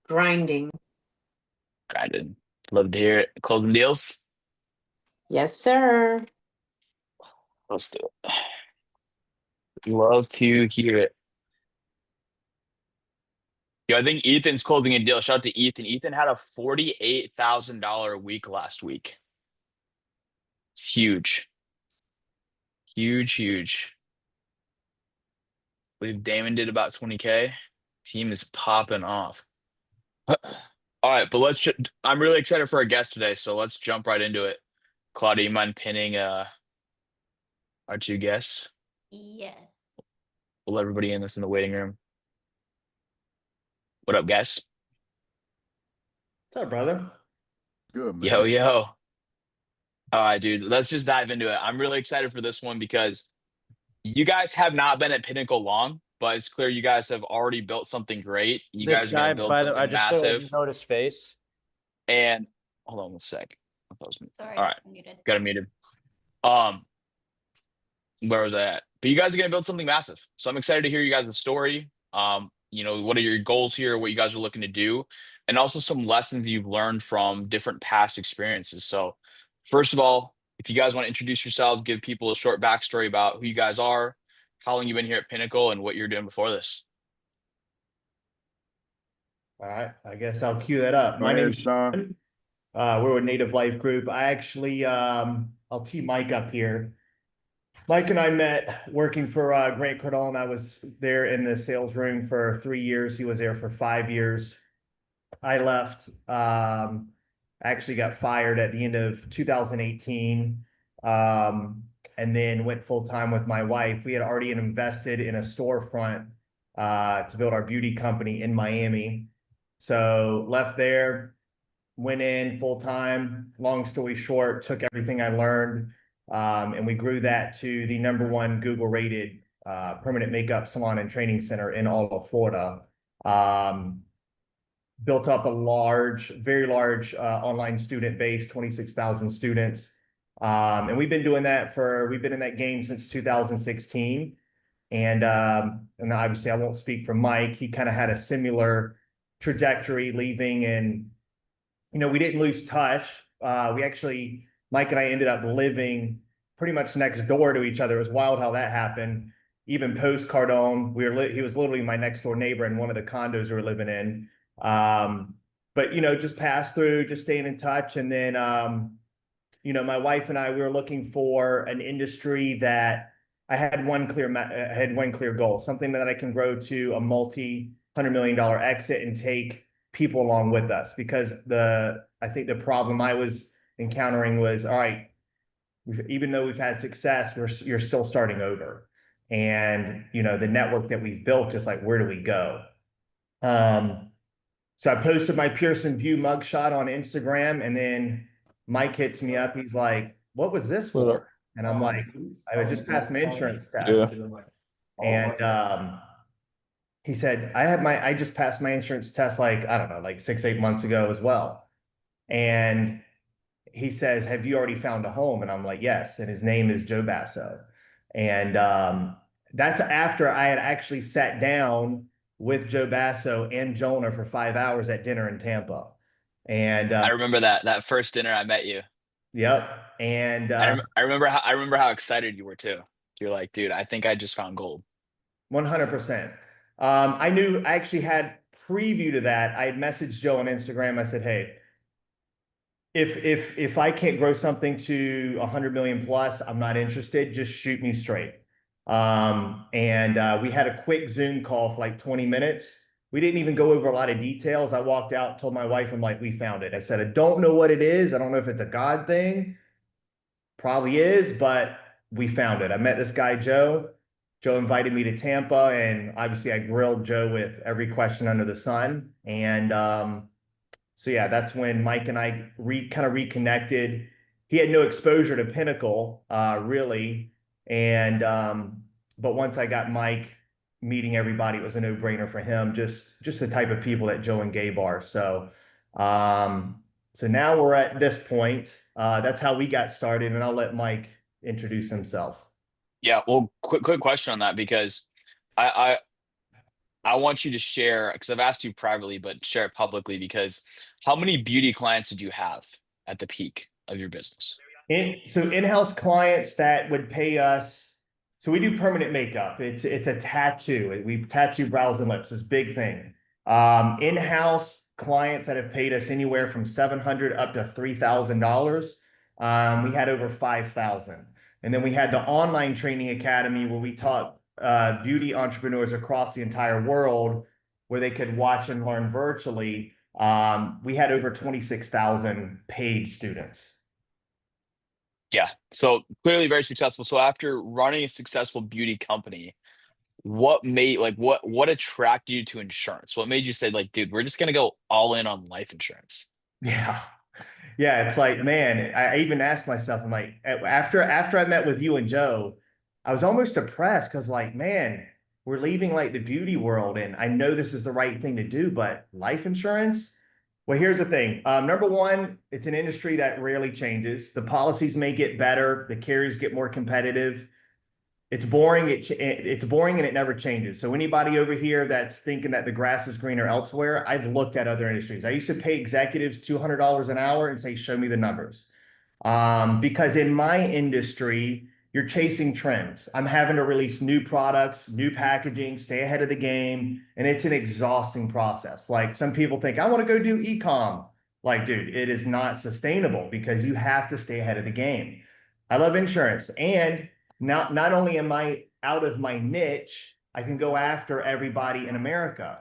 Grinding. Grinded. Love to hear it. Closing deals. Yes, sir. Let's do it. Love to hear it. Yo, I think Ethan's closing a deal. Shout out to Ethan. Ethan had a $48,000 a week last week. It's huge. Huge, huge. I believe Damon did about 20K. Team is popping off. All right, but I'm really excited for our guest today, so let's jump right into it. Claudia, you mind pinning our two guests? Yes. We'll let everybody in that's in the waiting room. What up, guys? What's up, brother? Good, Yo, man. yo. All right, dude. Let's just dive into it. I'm really excited for this one because you guys have not been at Pinnacle long, but it's clear you guys have already built something great. You This guys are going guy, to build by the way, I something just so massive. you notice face. And hold on one sec. All Sorry, right, muted. got to mute him. Um, where was I at? But you guys are going to build something massive. So I'm excited to hear you guys' story. What are your goals here? What you guys are looking to do, and also some lessons you've learned from different past experiences. So, first of all, if you guys want to introduce yourselves, give people a short backstory about who you guys are, how long you've been here at Pinnacle, and what you're doing before this. All right, I guess I'll cue that up. Go My ahead, name's Sean. Sean. We're with Native Life Group. I actually, I'll tee Mike up here. Mike and I met working for Grant Cardone. I was there in the sales room for 3 years. He was there for 5 years. I left. Actually got fired at the end of 2018. And then went full time with my wife. We had already invested in a storefront to build our beauty company in Miami. So left there, went in full time. Long story short, took everything I learned, and we grew that to the #1 Google rated permanent makeup salon and training center in all of Florida. Built up a very large online student base, 26,000 students. And we've been in that game since 2016. And obviously I won't speak for Mike. He kind of had a similar trajectory leaving, and we didn't lose touch. Mike and I ended up living pretty much next door to each other. It was wild how that happened. Even post Cardone, he was literally my next door neighbor in one of the condos we were living in. But just pass through, just staying in touch. And then my wife and I, we were looking for an industry that I had one clear goal, something that I can grow to a multi-$100 million exit and take people along with us. Because I think the problem I was encountering was, all right, even though we've had success, you're still starting over. And the network that we've built is like, where do we go? So I posted my Pearson View mugshot on Instagram, and then Mike hits me up. He's like, "What was this for?" And I'm like, "I had just passed my insurance test." And he said, I just passed my insurance test, like, I don't know, like 6-8 months ago as well." And he says, "Have you already found a home?" And I'm like, "Yes." And his name is Joe Basso. And that's after I had actually sat down with Joe Basso and Jonah for 5 hours at dinner in Tampa. And I remember that first dinner I met you. yep. And I remember how excited you were too. You're like, dude, I think I just found gold. 100%. I actually had preview to that. I had messaged Joe on Instagram. I said, "Hey, if I can't grow something to 100 million plus, I'm not interested. Just shoot me straight." And we had a quick Zoom call for like 20 minutes. We didn't even go over a lot of details. I walked out, told my wife, I'm like, "We found it." I said, "I don't know what it is. I don't know if it's a God thing. Probably is, but we found it." I met this guy, Joe. Joe invited me to Tampa, and obviously I grilled Joe with every question under the sun. And so yeah, that's when Mike and I kind of reconnected. He had no exposure to Pinnacle, really. And but once I got Mike meeting everybody, it was a no-brainer for him. Just the type of people that Joe and Gabe are. So now we're at this point. That's how we got started, and I'll let Mike introduce himself. Yeah, well, quick question on that because I I want you to share, because I've asked you privately, but share it publicly, because how many beauty clients did you have at the peak of your business? So in-house clients that would pay us. So we do permanent makeup. It's a tattoo. We tattoo brows and lips. It's a big thing. In-house clients that have paid us anywhere from $700 up to $3,000. We had over 5,000. And then we had the online training academy where we taught beauty entrepreneurs across the entire world where they could watch and learn virtually. We had over 26,000 paid students. Yeah. So clearly very successful. So after running a successful beauty company, what made like what attracted you to insurance? What made you say like, dude, we're just gonna go all in on life insurance? Yeah. Yeah, it's like, man, I even asked myself, I'm like, after I met with you and Joe, I was almost depressed because like, man, we're leaving like the beauty world and I know this is the right thing to do, but life insurance? Well, here's the thing. Number one, it's an industry that rarely changes. The policies may get better, the carriers get more competitive. It's boring. It's boring and it never changes. So anybody over here that's thinking that the grass is greener elsewhere, I've looked at other industries. I used to pay executives $200 an hour and say, show me the numbers. Because in my industry, you're chasing trends. I'm having to release new products, new packaging, stay ahead of the game, and it's an exhausting process. Like some people think, I want to go do e-com. Like, dude, it is not sustainable because you have to stay ahead of the game. I love insurance, and not only am I out of my niche, I can go after everybody in America.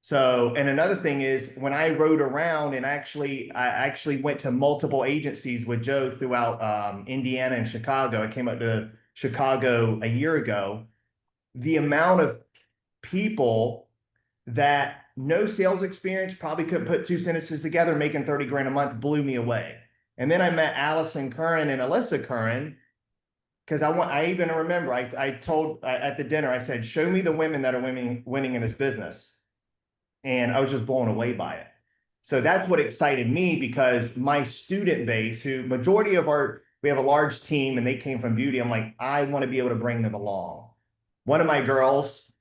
So, and another thing is when I rode around and I actually went to multiple agencies with Joe throughout Indiana and Chicago. I came up to Chicago a year ago. The amount of people that no sales experience probably could put two sentences together making 30 grand a month blew me away. And then I met Allison Curran and Alyssa Curran because I even remember I told at the dinner, I said, show me the women that are winning in this business. And I was just blown away by it. So that's what excited me because my student base, who majority of we have a large team and they came from beauty. I'm like, I want to be able to bring them along. One of my girls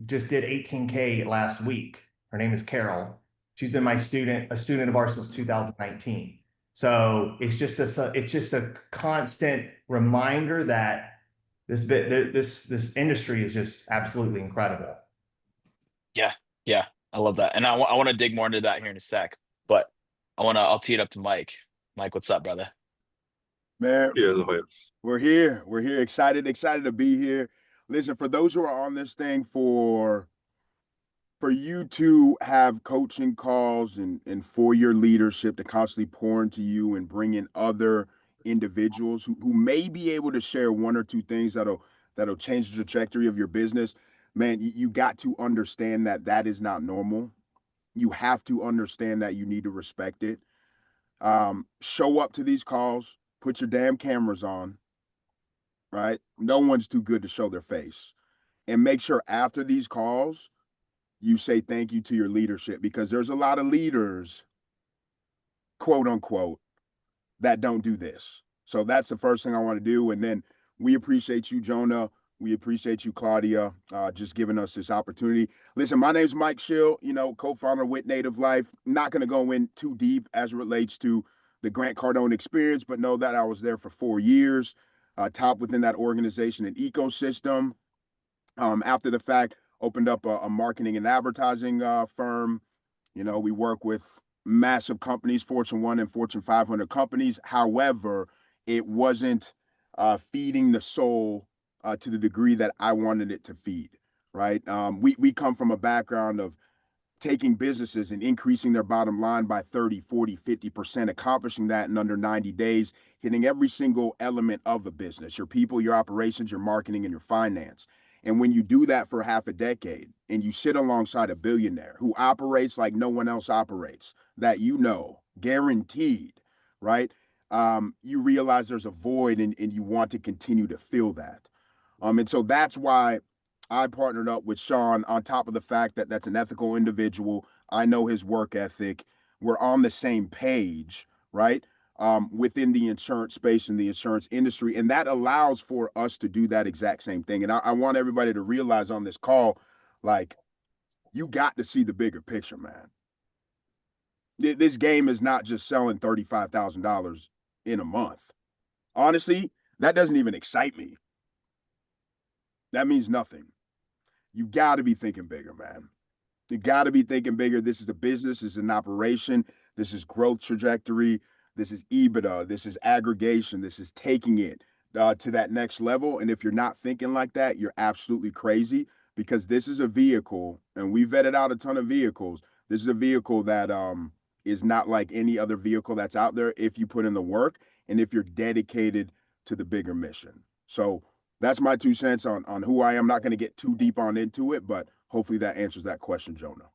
just did 18K last week. Her name is Carol. She's been a student of ours since 2019. So it's just a constant reminder that this industry is just absolutely incredible. Yeah, yeah, I love that, and I want to dig more into that here in a sec. But I'll tee it up to Mike. Mike, what's up, brother? Man, Yeah, Zoya. we're here. We're here. Excited to be here. Listen, for those who are on this thing, for you to have coaching calls and for your leadership to constantly pour into you and bring in other individuals who may be able to share one or two things that'll change the trajectory of your business, man, you got to understand that that is not normal. You have to understand that you need to respect it. Show up to these calls, put your damn cameras on, right? No one's too good to show their face. And make sure after these calls, you say thank you to your leadership because there's a lot of leaders, quote unquote, that don't do this. So that's the first thing I want to do. And then we appreciate you, Jonah. We appreciate you, Claudia, just giving us this opportunity. Listen, my name's Mike Schill, co-founder with Native Life. Not going to go in too deep as it relates to the Grant Cardone experience, but know that I was there for 4 years, top within that organization and ecosystem. After the fact, opened up a marketing and advertising firm. We work with massive companies, Fortune 1 and Fortune 500 companies. However, it wasn't feeding the soul to the degree that I wanted it to feed, right? We come from a background of taking businesses and increasing their bottom line by 30, 40, 50%, accomplishing that in under 90 days, hitting every single element of a business, your people, your operations, your marketing, and your finance. And when you do that for half a decade and you sit alongside a billionaire who operates like no one else operates, that guaranteed, right? You realize there's a void and you want to continue to fill that. And so that's why I partnered up with Sean on top of the fact that that's an ethical individual. I know his work ethic. We're on the same page, right? Within the insurance space and the insurance industry. And that allows for us to do that exact same thing. And I want everybody to realize on this call, Like, you got to see the bigger picture, man. This game is not just selling $35,000 in a month. Honestly, that doesn't even excite me. That means nothing. You got to be thinking bigger, man. You got to be thinking bigger. This is a business, this is an operation, this is growth trajectory, this is EBITDA, this is aggregation, this is taking it to that next level. And if you're not thinking like that, you're absolutely crazy, because this is a vehicle, and we vetted out a ton of vehicles. This is a vehicle that is not like any other vehicle that's out there if you put in the work and if you're dedicated to the bigger mission. So that's my 2 cents on who I am. I'm not going to get too deep on into it, but hopefully that answers that question, Jonah.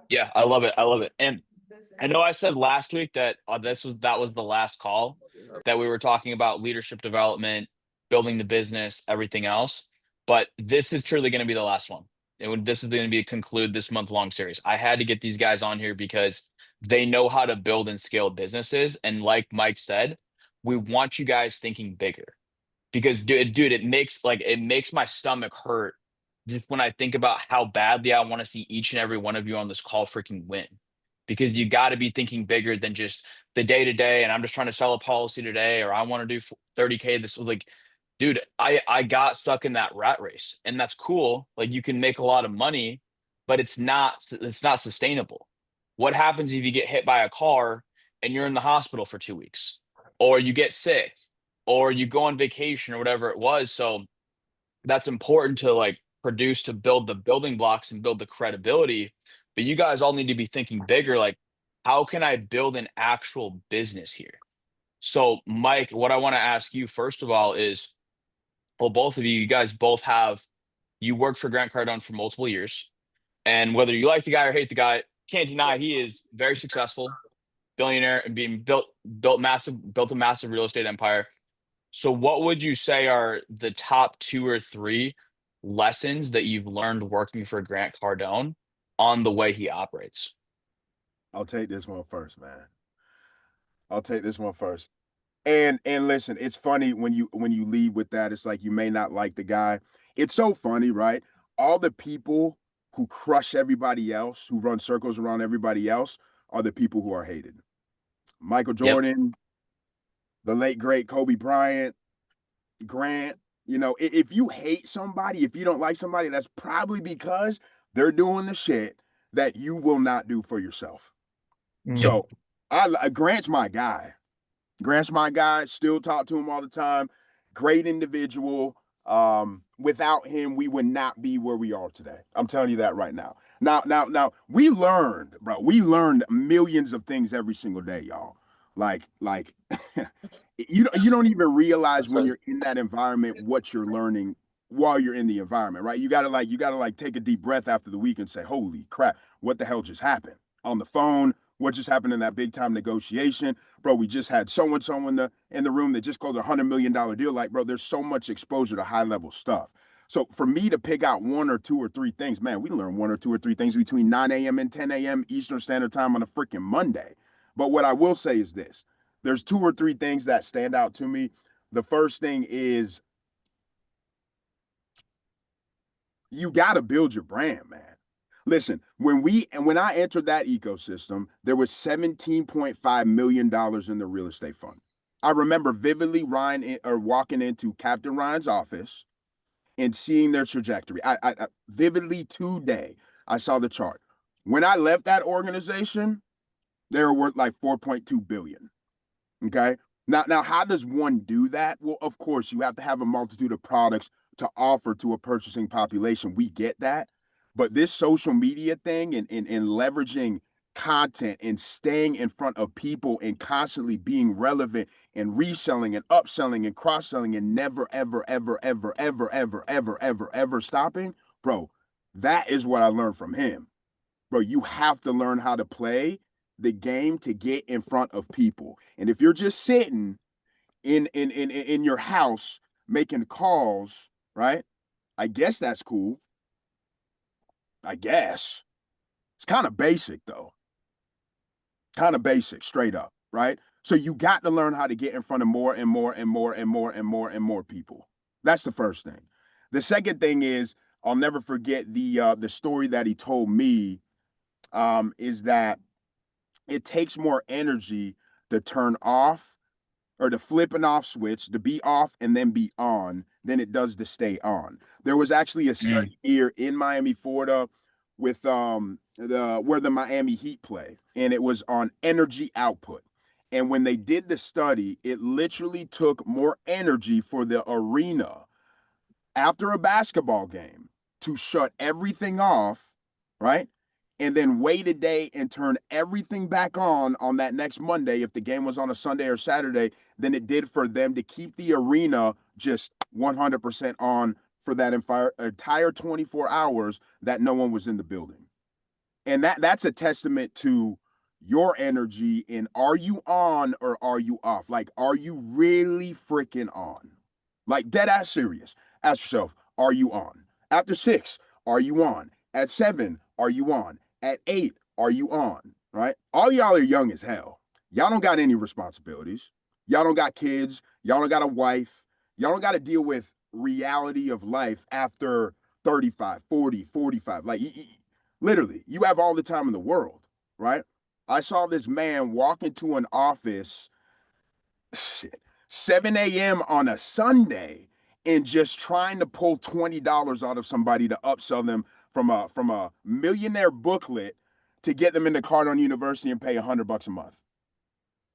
Yeah, I love it. I love it. And I know I said last week that that was the last call, that we were talking about leadership development, building the business, everything else. But this is truly going to be the last one. This is going to be a conclude this month-long series. I had to get these guys on here because they know how to build and scale businesses. And like Mike said, we want you guys thinking bigger, because dude, it makes my stomach hurt just when I think about how badly I want to see each and every one of you on this call freaking win. Because you got to be thinking bigger than just the day to day. And I'm just trying to sell a policy today, or I want to do 30K. This, like, dude, I got stuck in that rat race, and that's cool. Like, you can make a lot of money, but it's not sustainable. What happens if you get hit by a car and you're in the hospital for 2 weeks, or you get sick, or you go on vacation, or whatever it was? So that's important to like produce, to build the building blocks and build the credibility. But you guys all need to be thinking bigger. Like, how can I build an actual business here? So, Mike, what I want to ask you first of all is, well, both of you, you guys both you worked for Grant Cardone for multiple years. And whether you like the guy or hate the guy, can't deny he is very successful, billionaire, and built a massive real estate empire. So what would you say are the top 2 or 3 lessons that you've learned working for Grant Cardone on the way he operates? I'll take this one first, man. I'll take this one first. And listen, it's funny when you lead with that. It's like, you may not like the guy. It's so funny, right? All the people who crush everybody else, who run circles around everybody else, are the people who are hated. Michael Yep. Jordan, the late great Kobe Bryant, Grant. You know, if you hate somebody, if you don't like somebody, that's probably because they're doing the shit that you will not do for yourself. So Grant's my guy. Grant's my guy. Still talk to him all the time. Great individual. Without him, we would not be where we are today. I'm telling you that right now. Now, we learned, bro. We learned millions of things every single day, y'all. Like, you don't even realize when you're in that environment what you're learning while you're in the environment, right? You gotta take a deep breath after the week and say, "Holy crap, what the hell just happened?" On the phone, what just happened in that big time negotiation, bro? We just had so and so in the room that just closed $100 million deal. Like, bro, there's so much exposure to high level stuff. So for me to pick out 1 or 2 or 3 things, man, we learn 1 or 2 or 3 things between 9 a.m. and 10 a.m. Eastern Standard Time on a freaking Monday. But what I will say is this: there's 2 or 3 things that stand out to me. The first thing is, you got to build your brand, man. Listen, when I entered that ecosystem, there was $17.5 million in the real estate fund. I remember vividly walking into Captain Ryan's office and seeing their trajectory. I vividly today, I saw the chart. When I left that organization, they were worth like 4.2 billion. Okay. Now, how does one do that? Well, of course, you have to have a multitude of products to offer to a purchasing population. We get that. But this social media thing and leveraging content and staying in front of people and constantly being relevant and reselling and upselling and cross-selling and never, ever, ever, ever, ever, ever, ever, ever, ever stopping, bro, that is what I learned from him. Bro, you have to learn how to play the game to get in front of people. And if you're just sitting in your house making calls, right? I guess that's cool. I guess. It's kind of basic though. Kind of basic, straight up, right? So you got to learn how to get in front of more and more and more and more and more and more people. That's the first thing. The second thing is, I'll never forget the story that he told me, is that it takes more energy to turn off or to flip an off switch, to be off and then be on, than it does to stay on. There was actually a study here in Miami, Florida, with the where the Miami Heat play, and it was on energy output. And when they did the study, it literally took more energy for the arena after a basketball game to shut everything off, right? And then wait a day and turn everything back on that next Monday, if the game was on a Sunday or Saturday, than it did for them to keep the arena just 100% on for that entire 24 hours that no one was in the building. And that's a testament to your energy. And are you on or are you off? Like, are you really freaking on? Like, dead ass serious. Ask yourself, are you on? After 6, are you on? At 7, are you on? At 8, are you on? Right? All y'all are young as hell. Y'all don't got any responsibilities. Y'all don't got kids. Y'all don't got a wife. Y'all don't got to deal with reality of life after 35, 40, 45. Like, literally, you have all the time in the world, right? I saw this man walk into an office, 7 a.m. on a Sunday, and just trying to pull $20 out of somebody to upsell them from a millionaire booklet to get them into Cardone University and pay $100 a month.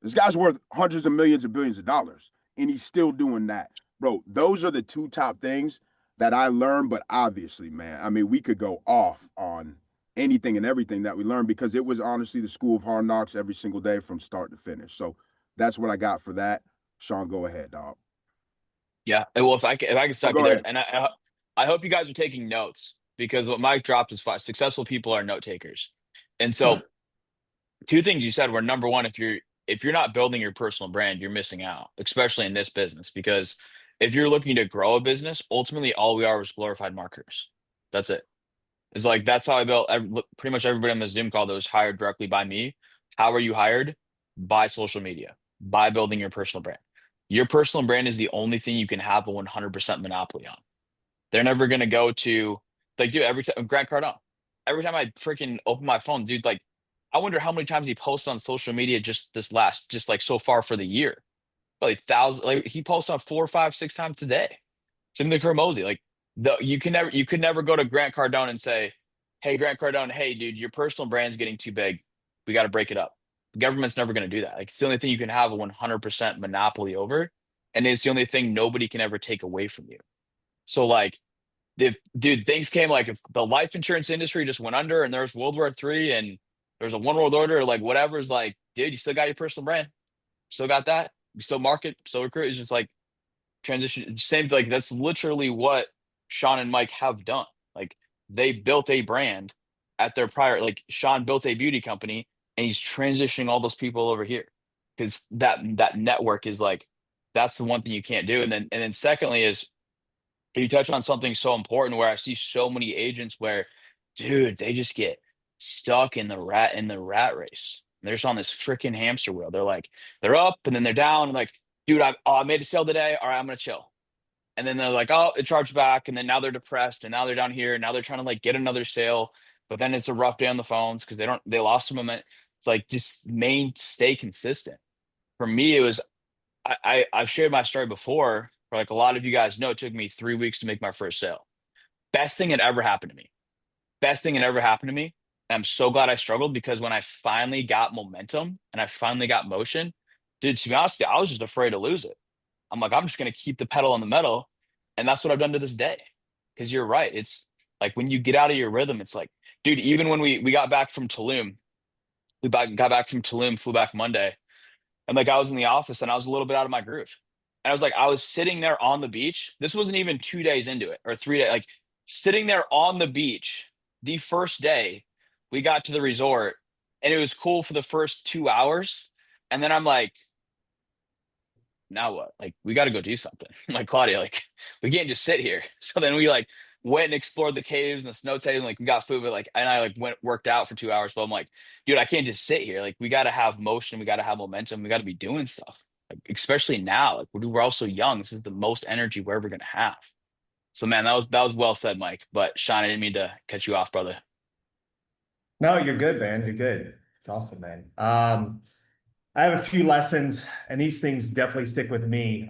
This guy's worth hundreds of millions of billions of dollars, and he's still doing that. Bro, those are the two top things that I learned. But obviously, man, I mean, we could go off on anything and everything that we learned, because it was honestly the school of hard knocks every single day from start to finish. So that's what I got for that. Sean, go ahead, dog. Yeah. Well, if I can stop go you there, ahead. and I hope you guys are taking notes, because what Mike dropped is fine. Successful people are note takers. And so two things you said were, number one, if you're not building your personal brand, you're missing out, especially in this business, because if you're looking to grow a business, ultimately all we are is glorified marketers. That's it. It's like, that's how I built pretty much everybody on this Zoom call that was hired directly by me. How are you hired? By social media, by building your personal brand. Your personal brand is the only thing you can have a 100% monopoly on. They're never going to go to, like, dude, every time, Grant Cardone, every time I freaking open my phone, dude, like, I wonder how many times he posted on social media just like so far for the year. Probably thousands. Like, he posts on 4, 5, 6 times today. Same thing with Mosey. Like, you could never go to Grant Cardone and say, "Hey, Grant Cardone, hey, dude, your personal brand's getting too big. We got to break it up." The government's never going to do that. Like, it's the only thing you can have a 100% monopoly over, and it's the only thing nobody can ever take away from you. So, like, if, dude, things came, like, if the life insurance industry just went under and there's World War III and there's a one world order, like, whatever's, like, dude, you still got your personal brand, still got that, you still market, still recruit. It's just like transition, same, like, that's literally what Sean and Mike have done. Like, they built a brand at their prior, like, Sean built a beauty company and he's transitioning all those people over here, because that network is, like, that's the one thing you can't do. And then secondly is, you touch on something so important, where I see so many agents where, dude, they just get stuck in the rat race. They're just on this freaking hamster wheel. They're like, they're up and then they're down. And like, dude, I made a sale today. All right, I'm gonna chill. And then they're like, oh, it charged back. And then now they're depressed. And now they're down here. And now they're trying to, like, get another sale. But then it's a rough day on the phones because they lost some moment. It's like, just stay consistent. For me, it was, I've shared my story before. For, like, a lot of you guys know, it took me 3 weeks to make my first sale. Best thing that ever happened to me. Best thing that ever happened to me. And I'm so glad I struggled, because when I finally got momentum and I finally got motion, dude, to be honest with you, I was just afraid to lose it. I'm like, I'm just going to keep the pedal on the metal. And that's what I've done to this day. Because you're right. It's like, when you get out of your rhythm, it's like, dude, even when we got back from Tulum, got back from Tulum, flew back Monday. And, like, I was in the office and I was a little bit out of my groove. And I was like, I was sitting there on the beach. This wasn't even 2 days into it, or 3 days, like, sitting there on the beach. The first day we got to the resort, and it was cool for the first 2 hours. And then I'm like, now what? Like, we got to go do something. I'm like, Claudia, like, we can't just sit here. So then we, like, went and explored the caves and the snow tables. Like, we got food, but, like, and I, like, worked out for 2 hours. But I'm like, dude, I can't just sit here. Like, we got to have motion. We got to have momentum. We got to be doing stuff. Like, especially now, like, we're also young. This is the most energy we're ever going to have. So man, that was well said, Mike. But Sean, I didn't mean to cut you off, brother. No, you're good, man. You're good. It's awesome, man. I have a few lessons, and these things definitely stick with me.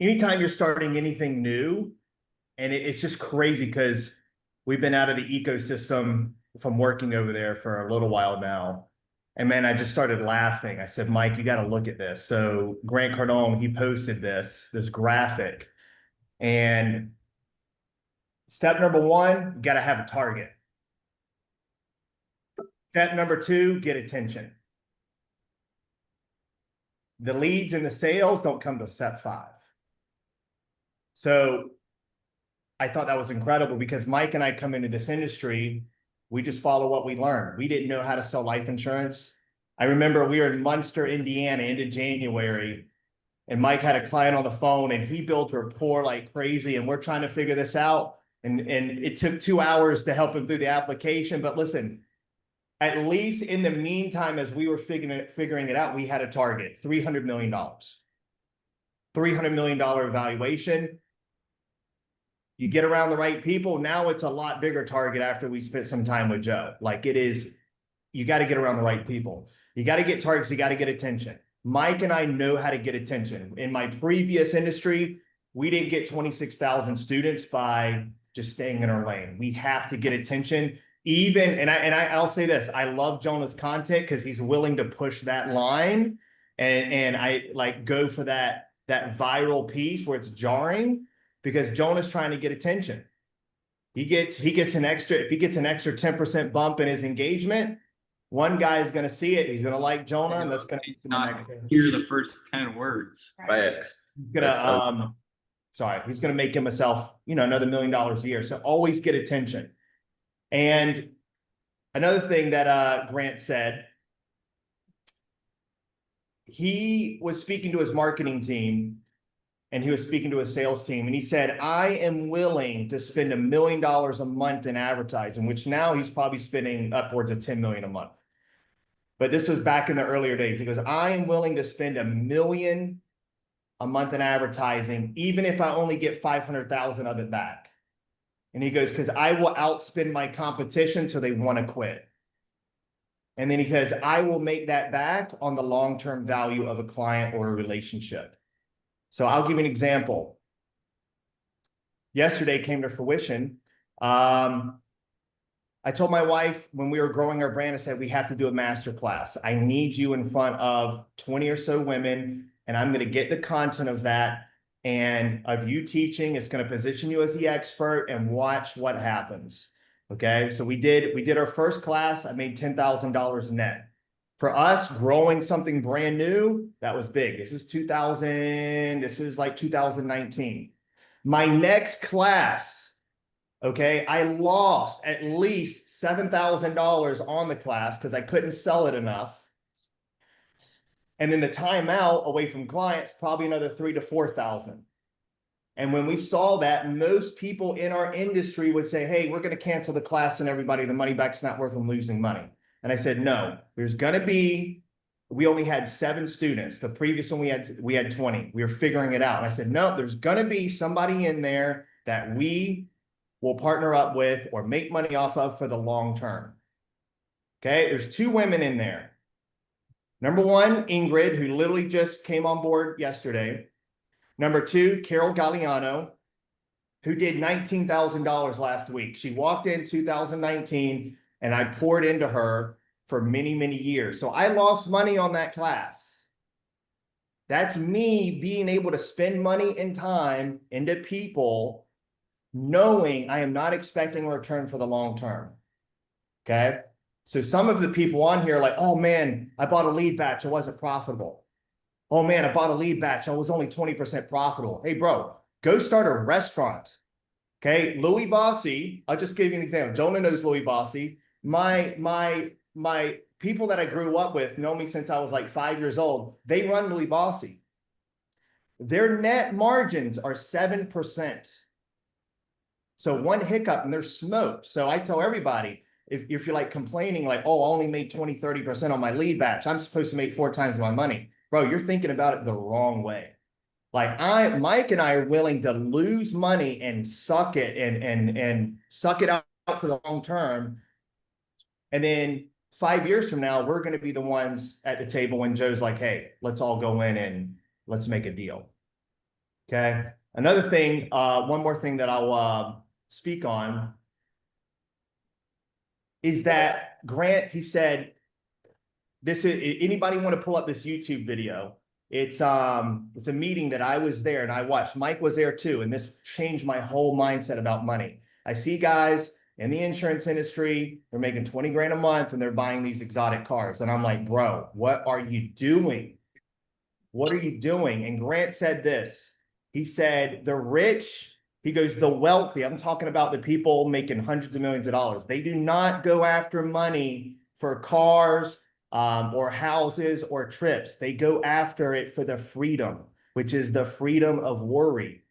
Anytime you're starting anything new, and it's just crazy because we've been out of the ecosystem from working over there for a little while now. And man, I just started laughing. I said, Mike, you got to look at this. So Grant Cardone, he posted this graphic. And step number one, you got to have a target. Step number two, get attention. The leads and the sales don't come to step 5. So I thought that was incredible because Mike and I come into this industry, we just follow what we learn. We didn't know how to sell life insurance. I remember we were in Munster, Indiana, end of January, and Mike had a client on the phone and he built rapport like crazy, and we're trying to figure this out. And it took 2 hours to help him through the application. But listen, at least in the meantime, as we were figuring it out, we had a target, $300 million. $300 million evaluation. You get around the right people. Now it's a lot bigger target after we spent some time with Joe. Like it is, you got to get around the right people. You got to get targets. You got to get attention. Mike and I know how to get attention. In my previous industry, we didn't get 26,000 students by just staying in our lane. We have to get attention. I'll say this, I love Jonah's content because he's willing to push that line and I like go for that viral piece where it's jarring because Jonah's trying to get attention. He gets an extra, if he gets an extra 10% bump in his engagement, one guy is going to see it. He's going to like Jonah, and that's going to not hear the first 10 words. Right. He's going to make himself, another $1 million a year. So always get attention. And another thing that Grant said, he was speaking to his marketing team and he was speaking to his sales team, and he said, I am willing to spend $1 million a month in advertising, which now he's probably spending upwards of $10 million a month. But this was back in the earlier days. He goes, I am willing to spend $1 million a month in advertising, even if I only get 500,000 of it back. And he goes, because I will outspend my competition so they want to quit. And then he says, I will make that back on the long-term value of a client or a relationship. So I'll give you an example. Yesterday came to fruition. I told my wife when we were growing our brand, I said, we have to do a master class. I need you in front of 20 or so women, and I'm going to get the content of that and of you teaching. It's going to position you as the expert and watch what happens. Okay. So we did our first class. I made $10,000 net. For us, growing something brand new, that was big. This was like 2019. My next class, okay, I lost at least $7,000 on the class because I couldn't sell it enough. And then the timeout away from clients, probably another $3,000 to $4,000. And when we saw that, most people in our industry would say, hey, we're going to cancel the class and everybody, the money back's not worth them losing money. And I said, no, we only had 7 students. The previous one we had 20. We were figuring it out. And I said, no, there's going to be somebody in there that we will partner up with or make money off of for the long term. Okay, there's 2 women in there. Number 1, Ingrid, who literally just came on board yesterday. Number 2, Carol Galliano, who did $19,000 last week. She walked in 2019 and I poured into her for many, many years. So I lost money on that class. That's me being able to spend money and time into people, knowing I am not expecting a return for the long term. Okay. So some of the people on here are like, oh man, I bought a lead batch. It wasn't profitable. Oh man, I bought a lead batch. I was only 20% profitable. Hey bro, go start a restaurant. Okay. Louis Bossy. I'll just give you an example. Jonah knows Louis Bossy. My people that I grew up with know me since I was like 5 years old. They run Louis Bossy. Their net margins are 7%. So one hiccup and they're smoked. So I tell everybody, if you're like complaining like, oh, I only made 20, 30% on my lead batch, I'm supposed to make 4 times my money. Bro, you're thinking about it the wrong way. Like Mike and I are willing to lose money and suck it and suck it out for the long term. And then 5 years from now, we're going to be the ones at the table when Joe's like, hey, let's all go in and let's make a deal. Okay. Another thing, one more thing that I'll speak on is that Grant, he said, this is, anybody want to pull up this YouTube video? It's a meeting that I was there and I watched. Mike was there too, and this changed my whole mindset about money. I see guys in the insurance industry, they're making 20 grand a month and they're buying these exotic cars. And I'm like, bro, what are you doing? What are you doing? And Grant said this. He said, the rich, he goes, the wealthy, I'm talking about the people making hundreds of millions of dollars. They do not go after money for cars, or houses or trips. They go after it for the freedom, which is the freedom of worry.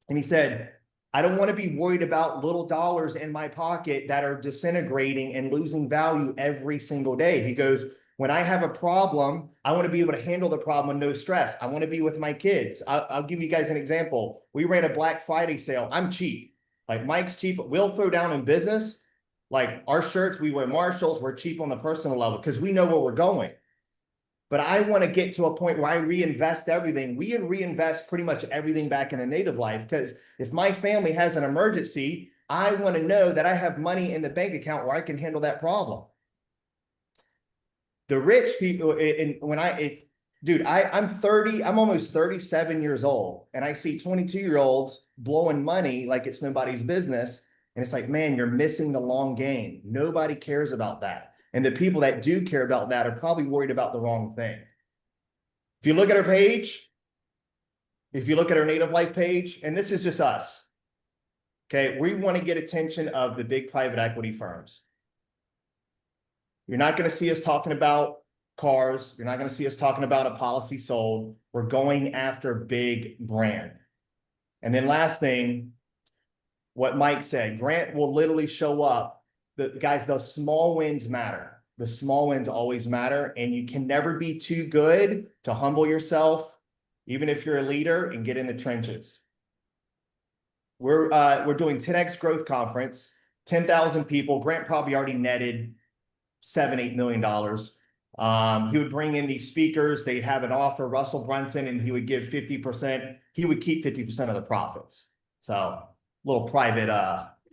And he said, I don't want to be worried about little dollars in my pocket that are disintegrating and losing value every single day. He goes, when I have a problem, I want to be able to handle the problem with no stress. I want to be with my kids. I'll give you guys an example. We ran a Black Friday sale. I'm cheap. Like Mike's cheap. We'll throw down in business. Like our shirts, we wear Marshalls, we're cheap on the personal level because we know where we're going. But I want to get to a point where I reinvest everything. We reinvest pretty much everything back in a native life because if my family has an emergency, I want to know that I have money in the bank account where I can handle that problem. The rich people, and when I'm 30, I'm almost 37 years old, and I see 22-year-olds blowing money like it's nobody's business. And it's like, man, you're missing the long game. Nobody cares about that. And the people that do care about that are probably worried about the wrong thing. If you look at our page, if you look at our Native Life page, and this is just us, okay, we want to get attention of the big private equity firms. You're not going to see us talking about cars. You're not going to see us talking about a policy sold. We're going after big brand. And then last thing, what Mike said, Grant will literally show up. Guys, the small wins matter. The small wins always matter. And you can never be too good to humble yourself, even if you're a leader, and get in the trenches. We're doing 10X Growth Conference, 10,000 people. Grant probably already netted $7-8 million. He would bring in these speakers. They'd have an offer, Russell Brunson, and he would give 50%. He would keep 50% of the profits. So little private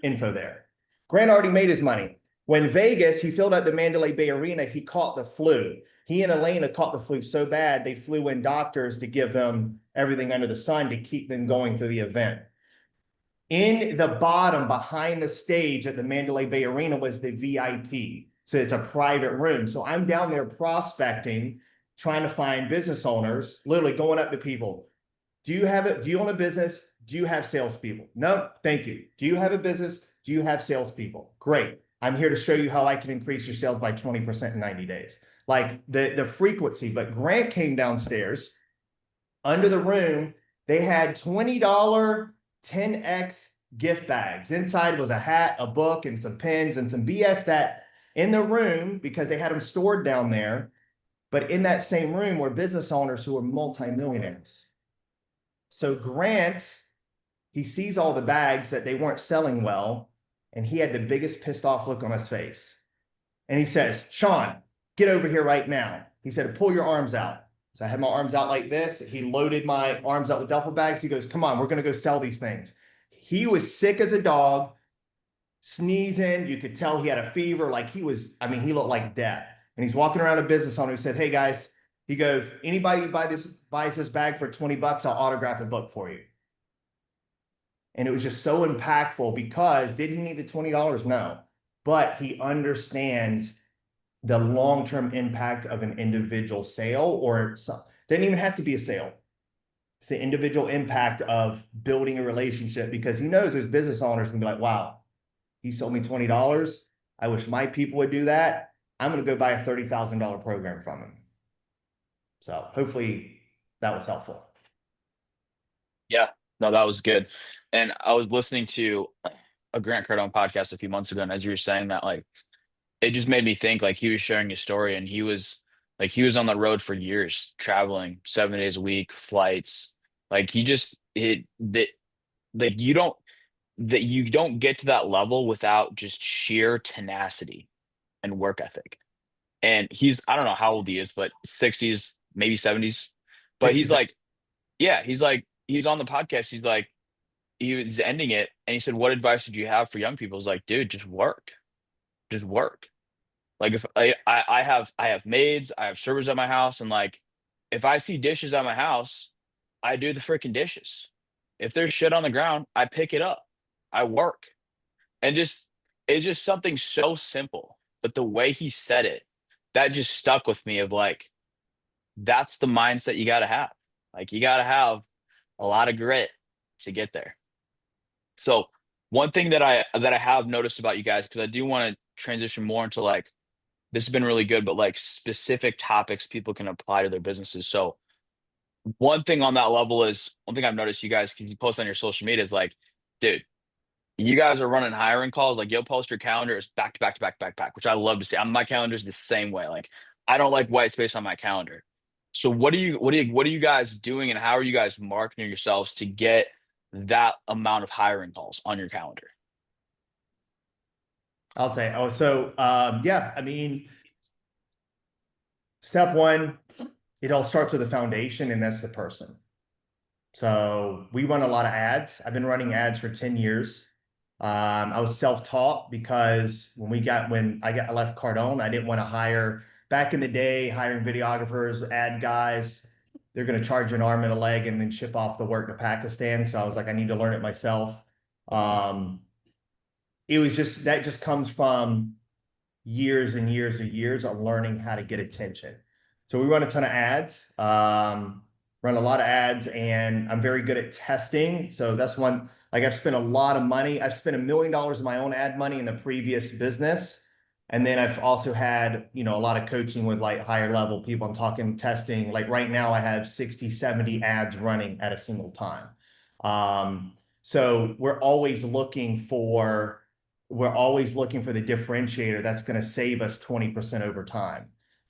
info there. Grant already made his money. When Vegas, he filled out the Mandalay Bay Arena, he caught the flu. He and Elena caught the flu so bad, they flew in doctors to give them everything under the sun to keep them going through the event. In the bottom, behind the stage at the Mandalay Bay Arena was the VIP. So it's a private room. So I'm down there prospecting, trying to find business owners, literally going up to people. Do you have it? Do you own a business? Do you have salespeople? No, thank you. Do you have a business? Do you have salespeople? Great. I'm here to show you how I can increase your sales by 20% in 90 days. Like the frequency. But Grant came downstairs. Under the room, they had $20 10X gift bags. Inside was a hat, a book, and some pens and some BS that in the room, because they had them stored down there, but in that same room were business owners who were multimillionaires. So Grant, he sees all the bags that they weren't selling well, and he had the biggest pissed off look on his face. And he says, Sean, get over here right now. He said, pull your arms out. So I had my arms out like this. He loaded my arms out with duffel bags. He goes, come on, we're going to go sell these things. He was sick as a dog, sneezing. You could tell he had a fever. Like he was, I mean, he looked like death. And he's walking around a business owner. He said, hey guys, he goes, anybody buys this bag for 20 bucks, I'll autograph a book for you. And it was just so impactful because did he need the $20? No, but he understands the long-term impact of an individual sale, or some, doesn't even have to be a sale. It's the individual impact of building a relationship, because he knows his business owners can be like, wow, he sold me $20. I wish my people would do that. I'm going to go buy a $30,000 program from him. So hopefully that was helpful. Yeah, no, that was good. And I was listening to a Grant Cardone podcast a few months ago, and as you were saying that, like, it just made me think, like, he was sharing his story, and he was on the road for years, traveling 7 days a week, flights, Like he just it that like you don't get to that level without just sheer tenacity and work ethic. And he's I don't know how old he is, but 60s, maybe 70s. But he's 67. like, yeah, he's on the podcast. He's like, he was ending it and he said, "What advice did you have for young people?" It's like, dude, just work. Just work. Like if I have maids, I have servers at my house, and like if I see dishes at my house, I do the freaking dishes. If there's shit on the ground, I pick it up. I work. And just it's just something so simple. But the way he said it, that just stuck with me of like, that's the mindset you gotta have. Like you gotta have a lot of grit to get there. So one thing that I have noticed about you guys, because I do want to transition more into like this has been really good, but like specific topics people can apply to their businesses. So one thing on that level is one thing I've noticed you guys, because you post on your social media is like, dude, you guys are running hiring calls. Like you'll post your calendars back to back to back, back, back, which I love to see. My calendar's the same way. Like I don't like white space on my calendar. So what are you guys doing and how are you guys marketing yourselves to get that amount of hiring calls on your calendar? I'll tell you. Oh, so yeah, I mean, step one, it all starts with a foundation, and that's the person. So we run a lot of ads. I've been running ads for 10 years. I was self-taught because I left Cardone, I didn't want to hire back in the day, hiring videographers, ad guys. They're going to charge an arm and a leg and then ship off the work to Pakistan. So I was like, I need to learn it myself. It was just that just comes from years and years and years of learning how to get attention. So we run a ton of ads, run a lot of ads, and I'm very good at testing. So that's one, like I've spent a lot of money. I've spent $1 million of my own ad money in the previous business. And then I've also had, a lot of coaching with like higher level people. I'm talking testing. Like right now I have 60, 70 ads running at a single time. So we're always looking for the differentiator that's going to save us 20% over time.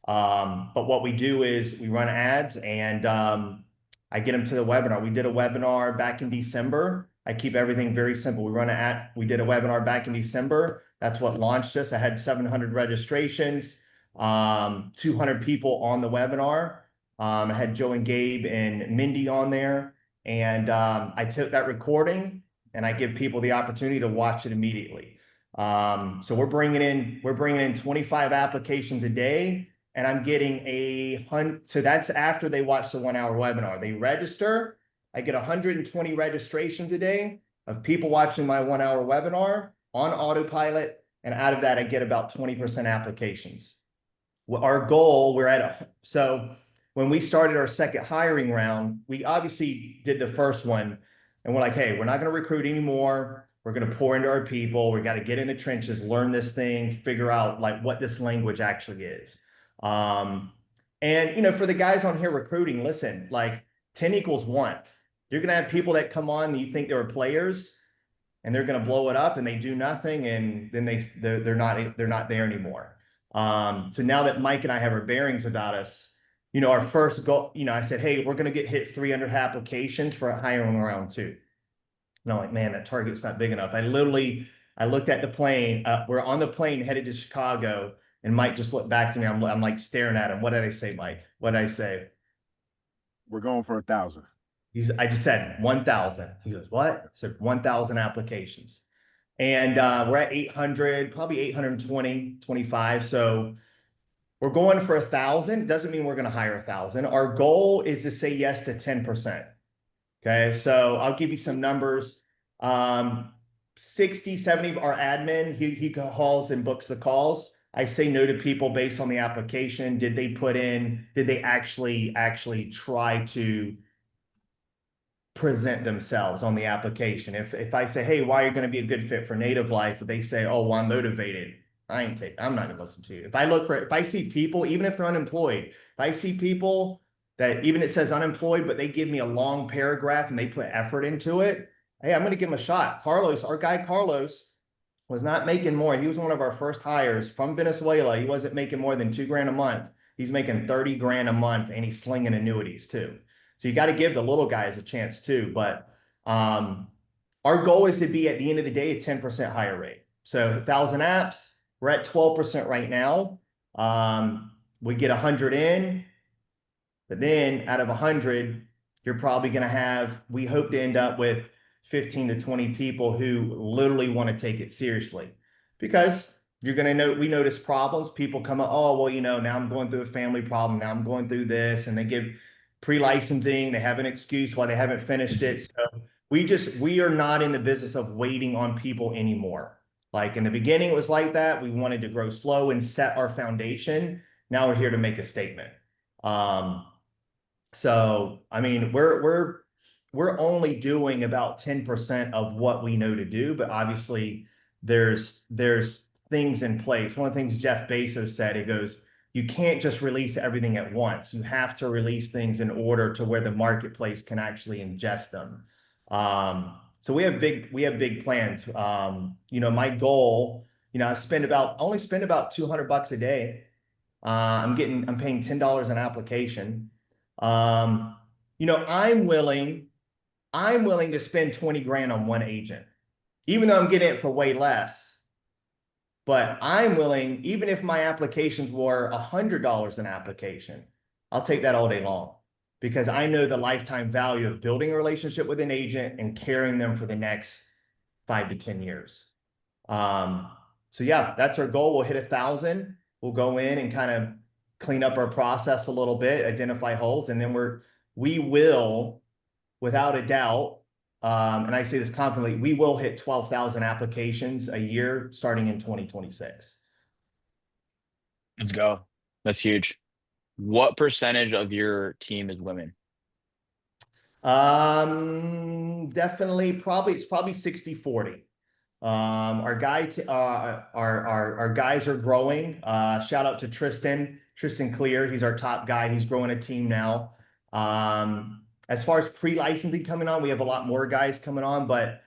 But what we do is we run ads and I get them to the webinar. We did a webinar back in December. I keep everything very simple. We did a webinar back in December. That's what launched us. I had 700 registrations, 200 people on the webinar. I had Joe and Gabe and Mindy on there. And I took that recording and I give people the opportunity to watch it immediately. So we're bringing in 25 applications a day, and I'm getting so that's after they watch the 1 hour webinar. They register. I get 120 registrations a day of people watching my 1 hour webinar on autopilot. And out of that, I get about 20% applications. Our goal, so when we started our second hiring round, we obviously did the first one and we're like, hey, we're not going to recruit anymore. We're going to pour into our people. We got to get in the trenches, learn this thing, figure out like what this language actually is. And for the guys on here recruiting, listen, like 10 equals 1. You're going to have people that come on and you think they were players and they're going to blow it up and they do nothing. And then they're not there anymore. So now that Mike and I have our bearings about us, our first goal, I said, hey, we're going to hit 300 applications for hiring round 2. And I'm like, man, that target's not big enough. I looked at the plane. We're on the plane headed to Chicago, and Mike just looked back to me. I'm like staring at him. What did I say, Mike? What did I say? We're going for 1,000. I just said 1,000. He goes, what? I said 1,000 applications. And we're at 800, probably 820, 25. So we're going for 1,000. Doesn't mean we're going to hire 1,000. Our goal is to say yes to 10%. Okay, so I'll give you some numbers. 60, 70, our admin, he calls and books the calls. I say no to people based on the application. Did they actually try to present themselves on the application? If I say, hey, why are you going to be a good fit for Native Life? They say, oh, well, I'm motivated. I'm not going to listen to you. If I see people, even if they're unemployed, if I see people that even it says unemployed, but they give me a long paragraph and they put effort into it, hey, I'm going to give them a shot. Our guy Carlos was not making more. He was one of our first hires from Venezuela. He wasn't making more than $2,000 a month. He's making 30 grand a month and he's slinging annuities too. So you got to give the little guys a chance too. But our goal is to be at the end of the day a 10% higher rate. So 1,000 apps, we're at 12% right now. We get 100 in, but then out of 100, you're probably going to have, we hope to end up with 15 to 20 people who literally want to take it seriously, because you're going to know, we notice problems. People come up, oh, well, you know, now I'm going through a family problem. Now I'm going through this, and they give pre-licensing. They have an excuse why they haven't finished it. So we are not in the business of waiting on people anymore. Like in the beginning, it was like that. We wanted to grow slow and set our foundation. Now we're here to make a statement. So, I mean, we're only doing about 10% of what we know to do, but obviously there's things in place. One of the things Jeff Bezos said, he goes, you can't just release everything at once. You have to release things in order to where the marketplace can actually ingest them. So we have big plans. You know, my goal, you know, I only spend about $200 a day. I'm paying $10 an application. You know, I'm willing to spend 20 grand on one agent, even though I'm getting it for way less. But I'm willing, even if my applications were $100 an application, I'll take that all day long, because I know the lifetime value of building a relationship with an agent and carrying them for the next 5 to 10 years. So yeah, that's our goal. We'll hit 1,000. We'll go in and kind of clean up our process a little bit, identify holes, and then we will, without a doubt, and I say this confidently, we will hit 12,000 applications a year starting in 2026. Let's go. That's huge. What percentage of your team is women? Definitely, it's probably 60-40. Our guys are growing. Shout out to Tristan Clear. He's our top guy. He's growing a team now. As far as pre-licensing coming on, we have a lot more guys coming on, but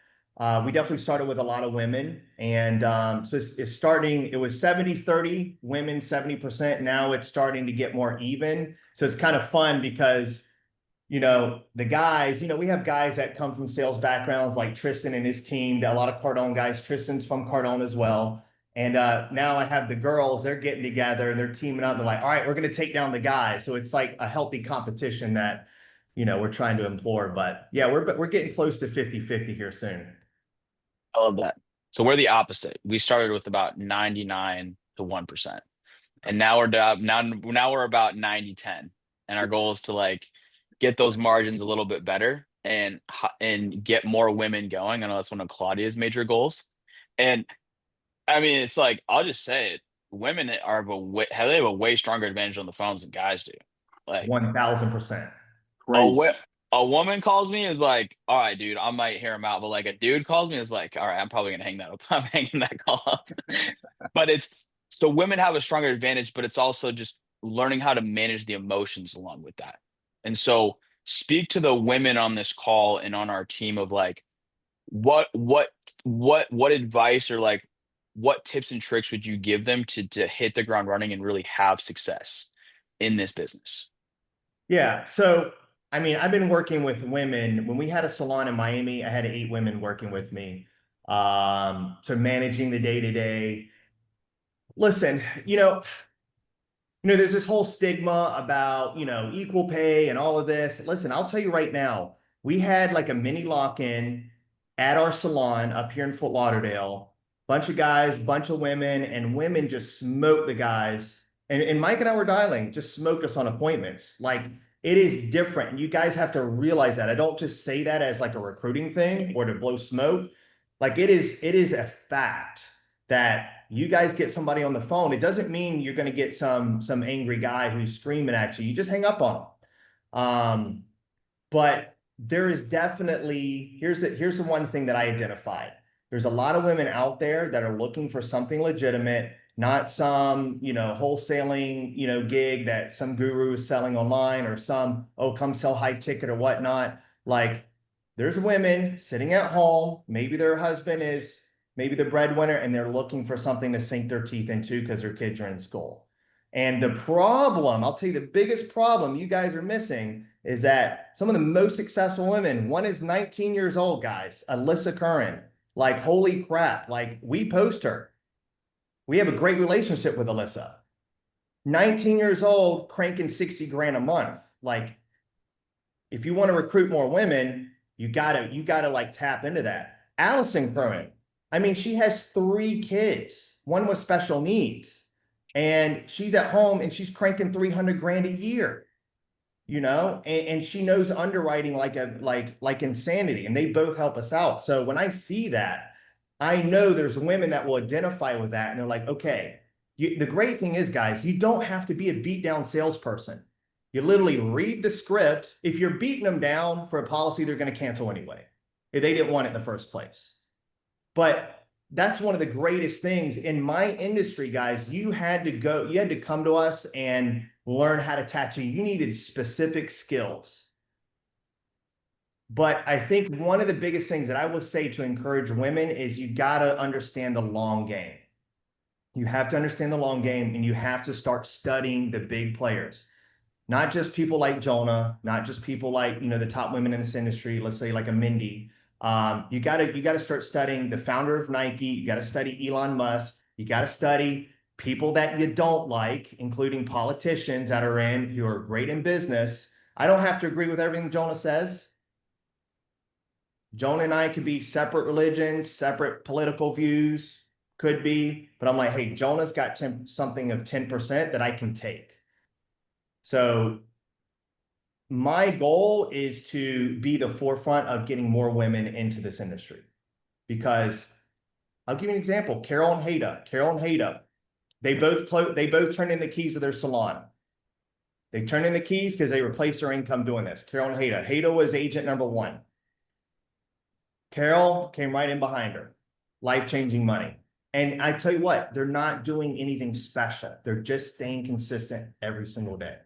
we definitely started with a lot of women. And so it's starting, it was 70-30 women, 70%. Now it's starting to get more even. So it's kind of fun because, you know, the guys, you know, we have guys that come from sales backgrounds like Tristan and his team, a lot of Cardone guys. Tristan's from Cardone as well. And now I have the girls, they're getting together and they're teaming up. They're like, all right, we're going to take down the guys. So it's like a healthy competition that, you know, we're trying to implore. But yeah, we're getting close to 50-50 here soon. I love that. So we're the opposite. We started with about 99 to 1%. And now we're down, now we're about 90-10. And our goal is to like get those margins a little bit better and get more women going. I know that's one of Claudia's major goals. And I mean, it's like, I'll just say it. Women they have a way stronger advantage on the phones than guys do. Like 1,000%. a woman calls me is like, all right, dude, I might hear him out. But like a dude calls me is like, all right, I'm probably gonna hang that up. I'm hanging that call up. But it's so women have a stronger advantage, but it's also just learning how to manage the emotions along with that. And so speak to the women on this call and on our team of like what advice or like what tips and tricks would you give them to hit the ground running and really have success in this business? Yeah. So, I mean, I've been working with women. When we had a salon in Miami, I had 8 women working with me. So managing the day-to-day. Listen, there's this whole stigma about, equal pay and all of this. Listen, I'll tell you right now, we had like a mini lock-in at our salon up here in Fort Lauderdale. Bunch of guys, bunch of women, and women just smoked the guys. And Mike and I were dialing, just smoked us on appointments. Like, it is different. And you guys have to realize that. I don't just say that as like a recruiting thing or to blow smoke. Like, it is a fact that you guys get somebody on the phone. It doesn't mean you're going to get some angry guy who's screaming at you. You just hang up on them. But there is definitely, here's the one thing that I identified. There's a lot of women out there that are looking for something legitimate, not some, wholesaling, gig that some guru is selling online, or some, oh, come sell high ticket or whatnot. Like, there's women sitting at home. Maybe their husband is maybe the breadwinner, and they're looking for something to sink their teeth into because their kids are in school. And the problem, I'll tell you, the biggest problem you guys are missing is that some of the most successful women, one is 19 years old, guys, Alyssa Curran. Like, holy crap. Like, we post her. We have a great relationship with Alyssa. 19 years old, cranking 60 grand a month. Like, if you want to recruit more women, you gotta like tap into that. Allison Curran, I mean, she has 3 kids, one with special needs, and she's at home and she's cranking 300 grand a year, you know, and she knows underwriting like insanity, and they both help us out. So when I see that, I know there's women that will identify with that, and they're like, okay, the great thing is, guys, you don't have to be a beat down salesperson. You literally read the script. If you're beating them down for a policy, they're going to cancel anyway, if they didn't want it in the first place. But that's one of the greatest things in my industry, guys. You had to come to us and learn how to tattoo. You needed specific skills. But I think one of the biggest things that I would say to encourage women is you got to understand the long game. You have to understand the long game, and you have to start studying the big players. Not just people like Jonah, not just people like, the top women in this industry, let's say like a Mindy. You gotta start studying the founder of Nike. You gotta study Elon Musk. You gotta study people that you don't like, including politicians that are who are great in business. I don't have to agree with everything Jonah says. Jonah and I could be separate religions, separate political views, could be, but I'm like, hey, Jonah's got something of 10% that I can take. So my goal is to be the forefront of getting more women into this industry, because I'll give you an example. Carol and Hada, they both turned in the keys of their salon. They turned in the keys because they replaced their income doing this. Carol and Hada was agent number 1. Carol came right in behind her, life-changing money. And I tell you what, they're not doing anything special. They're just staying consistent every single day.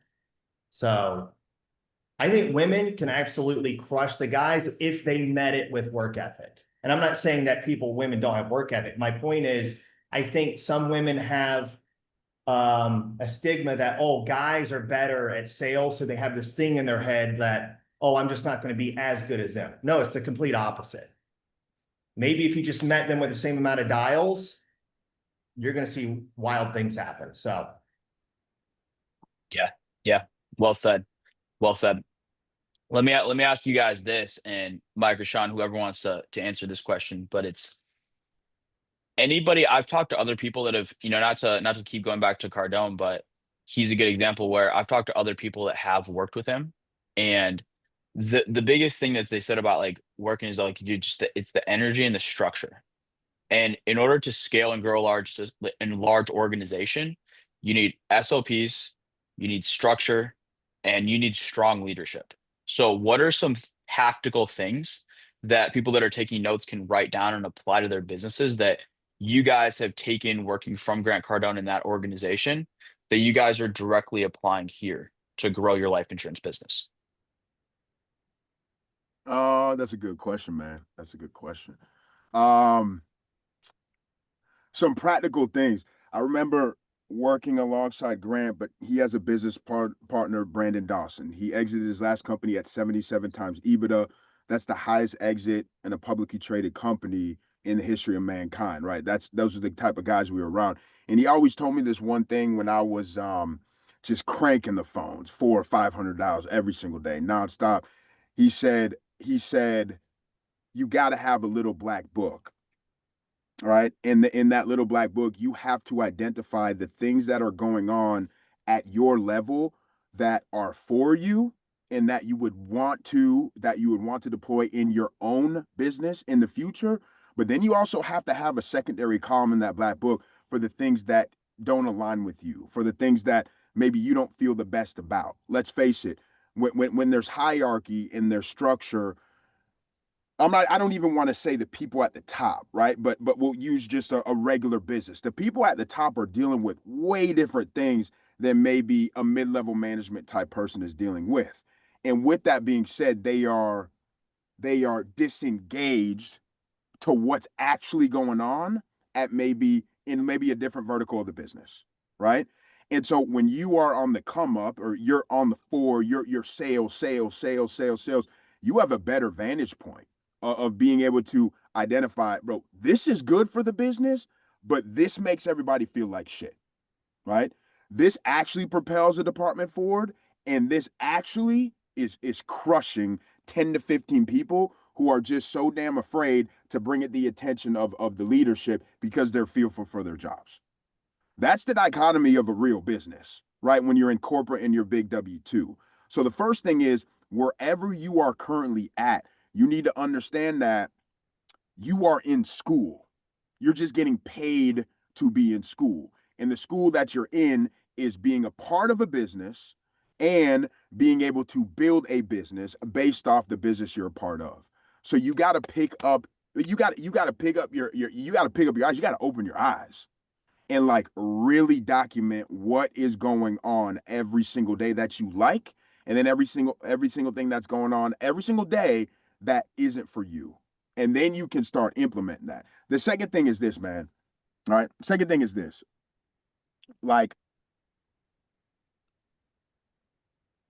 So I think women can absolutely crush the guys if they met it with work ethic. And I'm not saying that women don't have work ethic. My point is, I think some women have a stigma that, oh, guys are better at sales. So they have this thing in their head that, oh, I'm just not going to be as good as them. No, it's the complete opposite. Maybe if you just met them with the same amount of dials, you're going to see wild things happen. So. Yeah. Well said. Well said. Let me ask you guys this, and Mike or Sean, whoever wants to answer this question, but it's anybody. I've talked to other people that have, not to keep going back to Cardone, but he's a good example where I've talked to other people that have worked with him, and the biggest thing that they said about like working is like it's the energy and the structure. And in order to scale and grow in large organization, you need SOPs, you need structure, and you need strong leadership. So what are some tactical things that people that are taking notes can write down and apply to their businesses that you guys have taken working from Grant Cardone in that organization that you guys are directly applying here to grow your life insurance business? That's a good question, man. That's a good question. Some practical things. I remember working alongside Grant, but he has a business partner, Brandon Dawson. He exited his last company at 77 times EBITDA. That's the highest exit in a publicly traded company in the history of mankind, right? Those are the type of guys we were around. And he always told me this one thing when I was just cranking the phones, $400 or $500 every single day, nonstop. He said, you got to have a little black book. All right. In that little black book, you have to identify the things that are going on at your level that are for you and that you would want to deploy in your own business in the future. But then you also have to have a secondary column in that black book for the things that don't align with you, for the things that maybe you don't feel the best about. Let's face it, when there's hierarchy in their structure, I don't even want to say the people at the top, right? But we'll use just a regular business. The people at the top are dealing with way different things than maybe a mid-level management type person is dealing with. And with that being said, they are disengaged to what's actually going on in maybe a different vertical of the business, right? And so when you are on the come up or you're on the floor, you're sales, you have a better vantage point of being able to identify, bro, this is good for the business, but this makes everybody feel like shit, right? This actually propels the department forward, and this actually is crushing 10 to 15 people who are just so damn afraid to bring it the attention of the leadership because they're fearful for their jobs. That's the dichotomy of a real business, right? When you're in corporate and you're big W-2. So the first thing is, wherever you are currently at, you need to understand that you are in school. You're just getting paid to be in school. And the school that you're in is being a part of a business and being able to build a business based off the business you're a part of. So you got to pick up you got to pick up your you got to pick up your eyes. You got to open your eyes and like really document what is going on every single day that you like, and then every single thing that's going on every single day that isn't for you. And then you can start implementing that. The second thing is this, man. All right. Second thing is this. Like,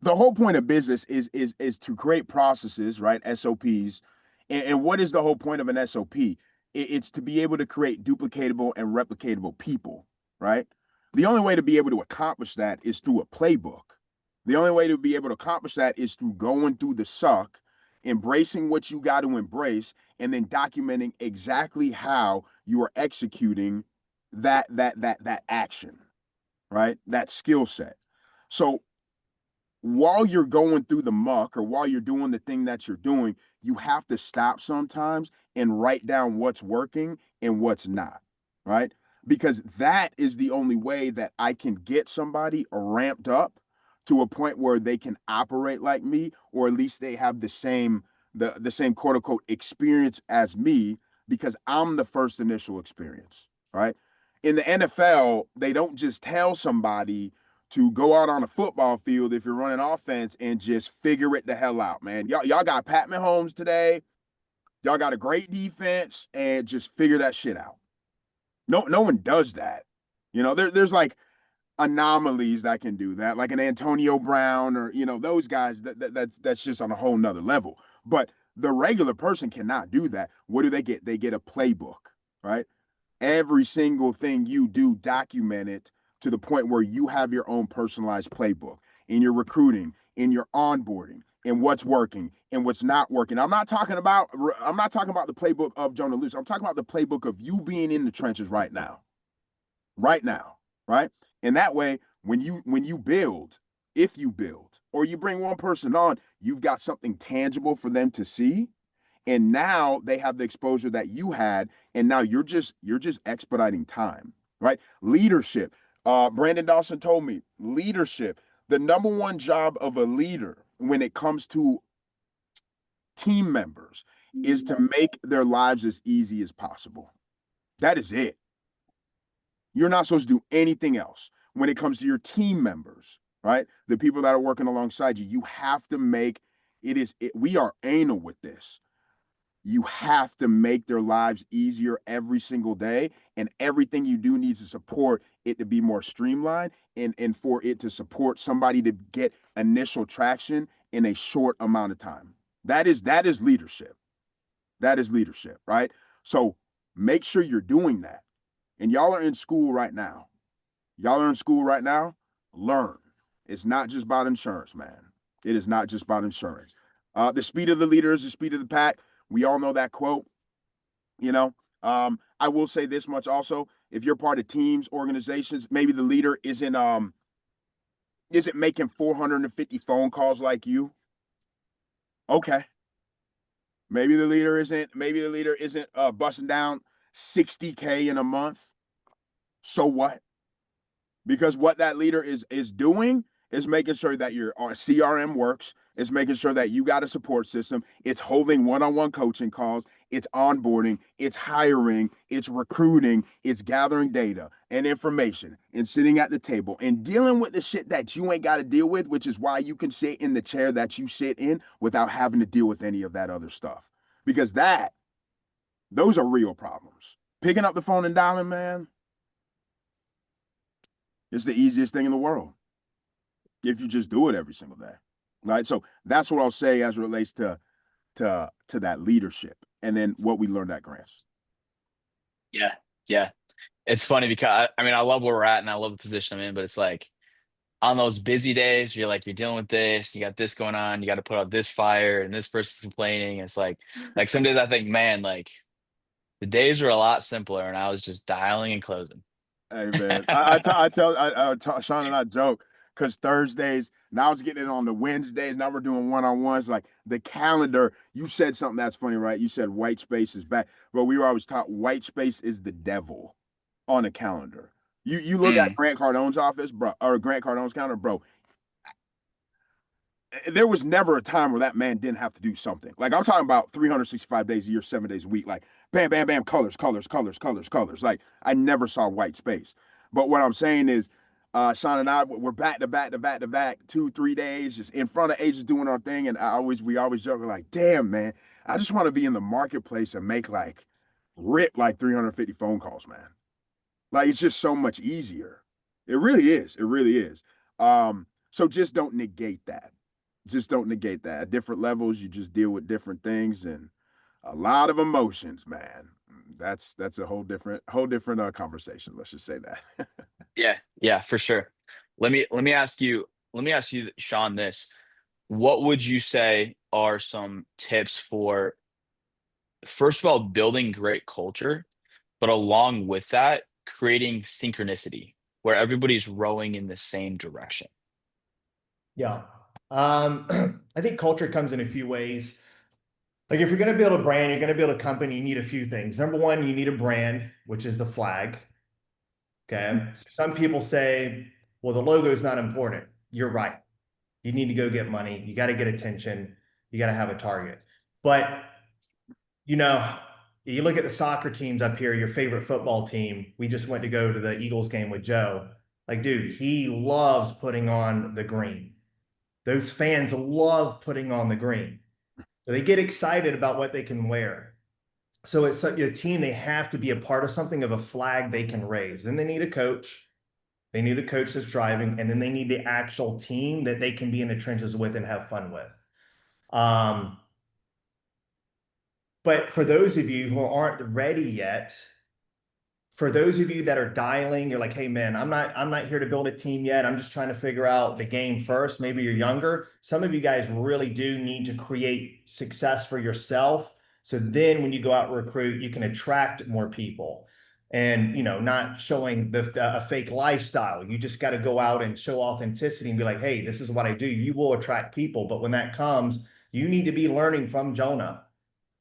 the whole point of business is to create processes, right? SOPs. And what is the whole point of an SOP? It's to be able to create duplicatable and replicatable people, right? The only way to be able to accomplish that is through a playbook. The only way to be able to accomplish that is through going through the suck, embracing what you got to embrace, and then documenting exactly how you are executing that action, right? That skill set. So while you're going through the muck or while you're doing the thing that you're doing, you have to stop sometimes and write down what's working and what's not, right? Because that is the only way that I can get somebody ramped up to a point where they can operate like me, or at least they have the same quote unquote experience as me, because I'm the first initial experience, right? In the NFL, they don't just tell somebody to go out on a football field if you're running offense and just figure it the hell out, man. Y'all got Pat Mahomes today. Y'all got a great defense, and just figure that shit out. No one does that. You know, there's like anomalies that can do that, like an Antonio Brown or those guys. That's just on a whole nother level. But the regular person cannot do that. What do they get? They get a playbook, right? Every single thing you do, document it to the point where you have your own personalized playbook in your recruiting, in your onboarding, and what's working and what's not working. I'm not talking about the playbook of Jonah Luce. I'm talking about the playbook of you being in the trenches right now, right? And that way, when you build, if you build, or you bring one person on, you've got something tangible for them to see. And now they have the exposure that you had, and now you're just expediting time, right? Leadership. Brandon Dawson told me leadership, the number one job of a leader when it comes to team members is to make their lives as easy as possible. That is it. You're not supposed to do anything else when it comes to your team members, right? The people that are working alongside you. You have to make we are anal with this. You have to make their lives easier every single day, and everything you do needs to support it to be more streamlined, and for it to support somebody to get initial traction in a short amount of time. That is leadership. That is leadership, right? So make sure you're doing that. And y'all are in school right now. Learn. It's not just about insurance, man. It is not just about insurance. The speed of the leader is the speed of the pack. We all know that quote. I will say this much also: if you're part of teams, organizations, maybe the leader isn't making 450 phone calls like you. Okay. Maybe the leader isn't busting down 60K in a month. So what? Because what that leader is doing is making sure that your CRM works. It's making sure that you got a support system. It's holding one-on-one coaching calls. It's onboarding. It's hiring. It's recruiting. It's gathering data and information and sitting at the table and dealing with the shit that you ain't got to deal with, which is why you can sit in the chair that you sit in without having to deal with any of that other stuff. Because those are real problems. Picking up the phone and dialing, man, It's the easiest thing in the world if you just do it every single day, right? So that's what I'll say as it relates to that leadership, and then what we learned at Grants. Yeah. Yeah. It's funny because I mean, I love where we're at and I love the position I'm in, but it's like on those busy days, you're dealing with this, you got this going on, you got to put out this fire and this person's complaining. It's like some days I think, man, like the days were a lot simpler and I was just dialing and closing. Hey man, I tell Sean and I joke because Thursdays now it's getting it on the Wednesdays. Now we're doing one-on-ones. Like the calendar, you said something that's funny, right? You said white space is back, but we were always taught white space is the devil on a calendar. You look at Mm. Grant Cardone's office, bro, or Grant Cardone's calendar, bro. There was never a time where that man didn't have to do something. Like I'm talking about 365 days a year, 7 days a week. Like bam, bam, bam, colors, colors, colors, colors, colors. Like I never saw white space. But what I'm saying is, Sean and I we're back to back to back to back 2-3 days, just in front of agents doing our thing. And we always joke like, damn man, I just want to be in the marketplace and make like rip like 350 phone calls, man. Like it's just so much easier. It really is. It really is. So just don't negate that. Just don't negate that. At different levels, you just deal with different things and a lot of emotions, man. That's a whole different conversation. Let's just say that. Yeah, yeah, for sure. Let me ask you, Sean, this. What would you say are some tips for, first of all, building great culture, but along with that, creating synchronicity where everybody's rowing in the same direction? Yeah. I think culture comes in a few ways. Like if you're going to build a brand, you're going to build a company, you need a few things. Number one, you need a brand, which is the flag. Okay. Some people say, well, the logo is not important. You're right. You need to go get money. You got to get attention. You got to have a target. But, you know, you look at the soccer teams up here, your favorite football team. We just went to go to the Eagles game with Joe. Like, dude, he loves putting on the green. Those fans love putting on the green. So they get excited about what they can wear. So it's a team, they have to be a part of something, of a flag they can raise. Then they need a coach. They need a coach that's driving, and then they need the actual team that they can be in the trenches with and have fun with. But for those of you who aren't ready yet, for those of you that are dialing, you're like, hey man, I'm not here to build a team yet. I'm just trying to figure out the game first. Maybe you're younger. Some of you guys really do need to create success for yourself. So then when you go out and recruit, you can attract more people and, not showing a fake lifestyle. You just got to go out and show authenticity and be like, hey, this is what I do. You will attract people. But when that comes, you need to be learning from Jonah.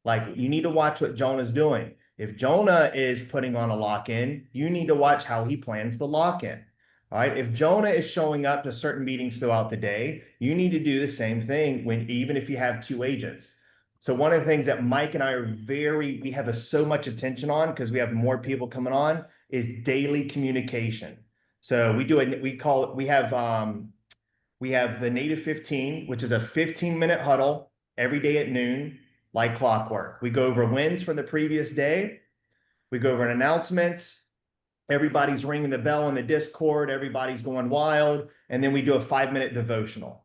Like you need to watch what Jonah's doing. If Jonah is putting on a lock-in, you need to watch how he plans the lock-in. All right. If Jonah is showing up to certain meetings throughout the day, you need to do the same thing even if you have two agents. So one of the things that Mike and I we have so much attention on because we have more people coming on is daily communication. So we have the Native 15, which is a 15-minute huddle every day at noon, like clockwork. We go over wins from the previous day. We go over announcements. Everybody's ringing the bell in the Discord. Everybody's going wild. And then we do a 5-minute devotional.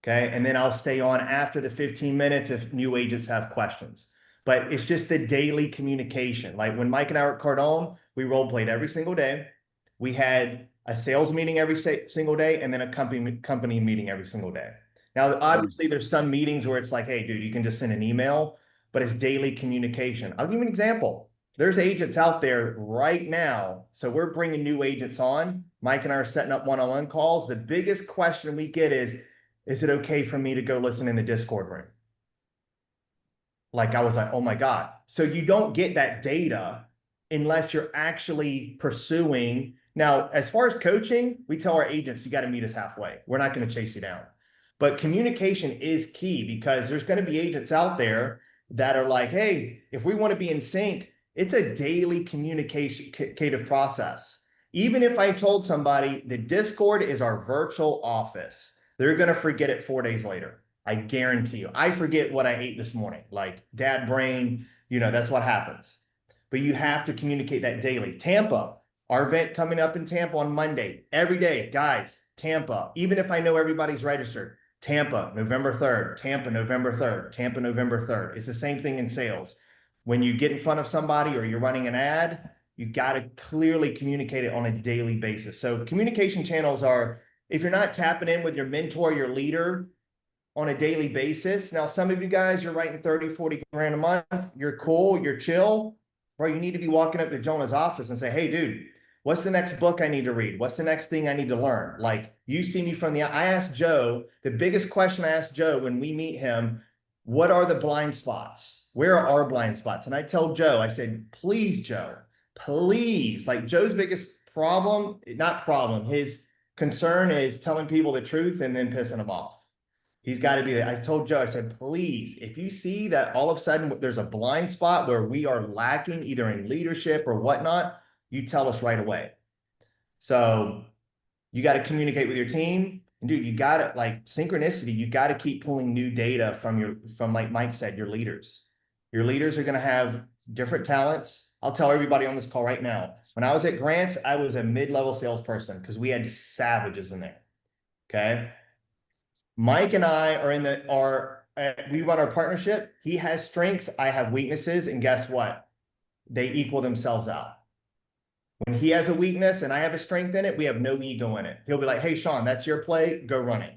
Okay. And then I'll stay on after the 15 minutes if new agents have questions. But it's just the daily communication. Like when Mike and I were at Cardone, we role played every single day. We had a sales meeting every single day and then a company meeting every single day. Now, obviously, there's some meetings where it's like, hey, dude, you can just send an email, but it's daily communication. I'll give you an example. There's agents out there right now. So we're bringing new agents on. Mike and I are setting up one-on-one calls. The biggest question we get is it okay for me to go listen in the Discord room? Like I was like, oh my God. So you don't get that data unless you're actually pursuing. Now, as far as coaching, we tell our agents, you got to meet us halfway. We're not going to chase you down. But communication is key because there's going to be agents out there that are like, hey, if we want to be in sync, it's a daily communicative process. Even if I told somebody the Discord is our virtual office, they're going to forget it 4 days later. I guarantee you. I forget what I ate this morning, like dad brain, that's what happens. But you have to communicate that daily. Tampa, Our event coming up in Tampa on Monday, every day, guys, Tampa, even if I know everybody's registered, Tampa, November 3rd, Tampa, November 3rd, Tampa, November 3rd. It's the same thing in sales. When you get in front of somebody or you're running an ad, you got to clearly communicate it on a daily basis. So communication channels are, if you're not tapping in with your mentor, your leader on a daily basis. Now, some of you guys, you're writing 30, 40 grand a month. You're cool, you're chill, or you need to be walking up to Jonah's office and say, hey, dude, what's the next book I need to read? What's the next thing I need to learn? Like, you see me from I asked Joe, the biggest question I asked Joe when we meet him, what are the blind spots? Where are our blind spots? And I told Joe, I said, please, Joe, please. Like, Joe's biggest problem, not problem, his concern is telling people the truth and then pissing them off. He's got to be there. I told Joe, I said, please, if you see that all of a sudden there's a blind spot where we are lacking either in leadership or whatnot, you tell us right away. So you got to communicate with your team. And dude, you got to, like, synchronicity, you got to keep pulling new data from like Mike said, your leaders. Your leaders are going to have different talents. I'll tell everybody on this call right now. When I was at Grants, I was a mid-level salesperson because we had savages in there. Okay. Mike and I are we run our partnership. He has strengths, I have weaknesses, and guess what? They equal themselves out. When he has a weakness and I have a strength in it, we have no ego in it. He'll be like, hey, Sean, that's your play, go run it.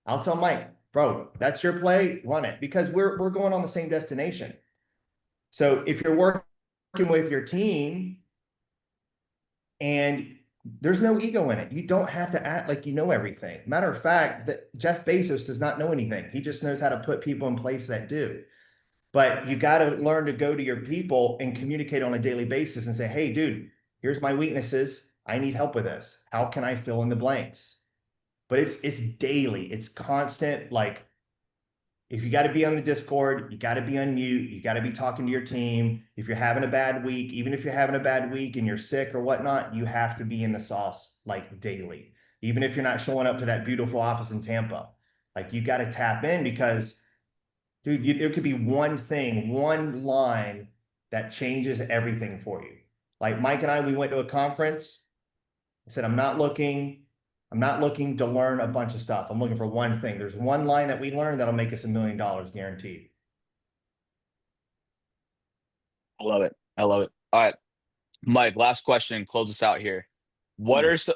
I'll tell Mike, bro, that's your play, run it, because we're going on the same destination. So if you're working with your team and there's no ego in it, you don't have to act like you know everything. Matter of fact, that Jeff Bezos does not know anything. He just knows how to put people in place that do. But you got to learn to go to your people and communicate on a daily basis and say, hey, dude, here's my weaknesses. I need help with this. How can I fill in the blanks? But it's daily. It's constant. Like, if you got to be on the Discord, you got to be on mute. You got to be talking to your team. If you're having a bad week, even if you're having a bad week and you're sick or whatnot, you have to be in the sauce like daily. Even if you're not showing up to that beautiful office in Tampa, like, you got to tap in because, dude, there could be one thing, one line that changes everything for you. Like Mike and I, we went to a conference. I said, I'm not looking to learn a bunch of stuff. I'm looking for one thing. There's one line that we learned that'll make us $1 million guaranteed. I love it. I love it. All right, Mike, last question, close us out here. What are the,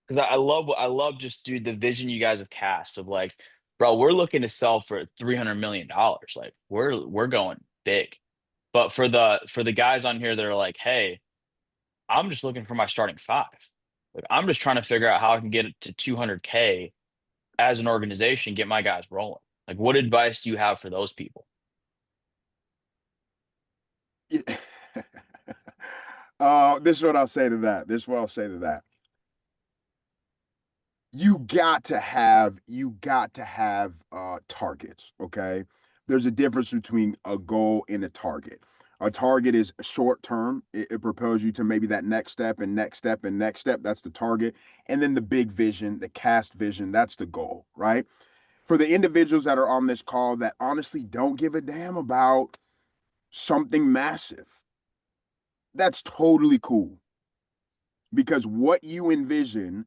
because I love just, dude, the vision you guys have cast of like, bro, we're looking to sell for $300 million. Like, we're going big. But for the guys on here that are like, hey, I'm just looking for my starting five. Like, I'm just trying to figure out how I can get it to 200K as an organization, get my guys rolling. Like, what advice do you have for those people? This is what I'll say to that. You got to have targets, okay? There's a difference between a goal and a target. A target is short term. It propels you to maybe that next step and next step and next step. That's the target. And then the big vision, the cast vision, that's the goal, right? For the individuals that are on this call that honestly don't give a damn about something massive, that's totally cool. Because what you envision,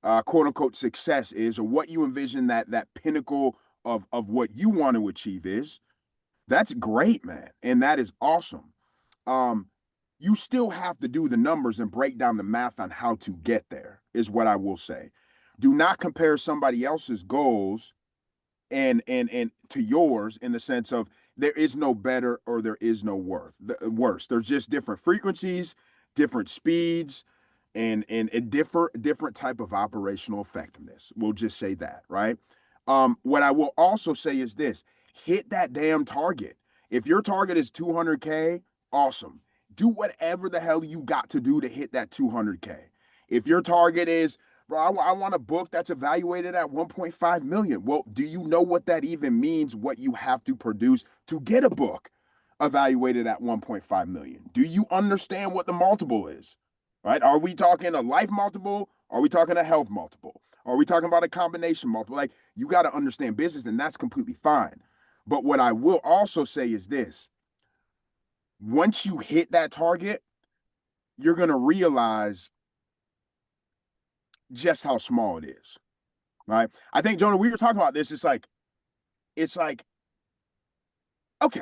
quote unquote, success is, or what you envision that pinnacle of what you want to achieve is, that's great, man. And that is awesome. You still have to do the numbers and break down the math on how to get there, is what I will say. Do not compare somebody else's goals and to yours, in the sense of there is no better or there is no worse. There's just different frequencies, different speeds, and a different type of operational effectiveness. We'll just say that, right? What I will also say is this: hit that damn target. If your target is 200K, awesome. Do whatever the hell you got to do to hit that 200K. If your target is, bro, I want a book that's evaluated at 1.5 million. Well, do you know what that even means? What you have to produce to get a book evaluated at 1.5 million? Do you understand what the multiple is? Right? Are we talking a life multiple? Are we talking a health multiple? Are we talking about a combination multiple? Like, you got to understand business, and that's completely fine. But what I will also say is this: once you hit that target, you're going to realize just how small it is, right? I think, Jonah, we were talking about this. It's like, okay,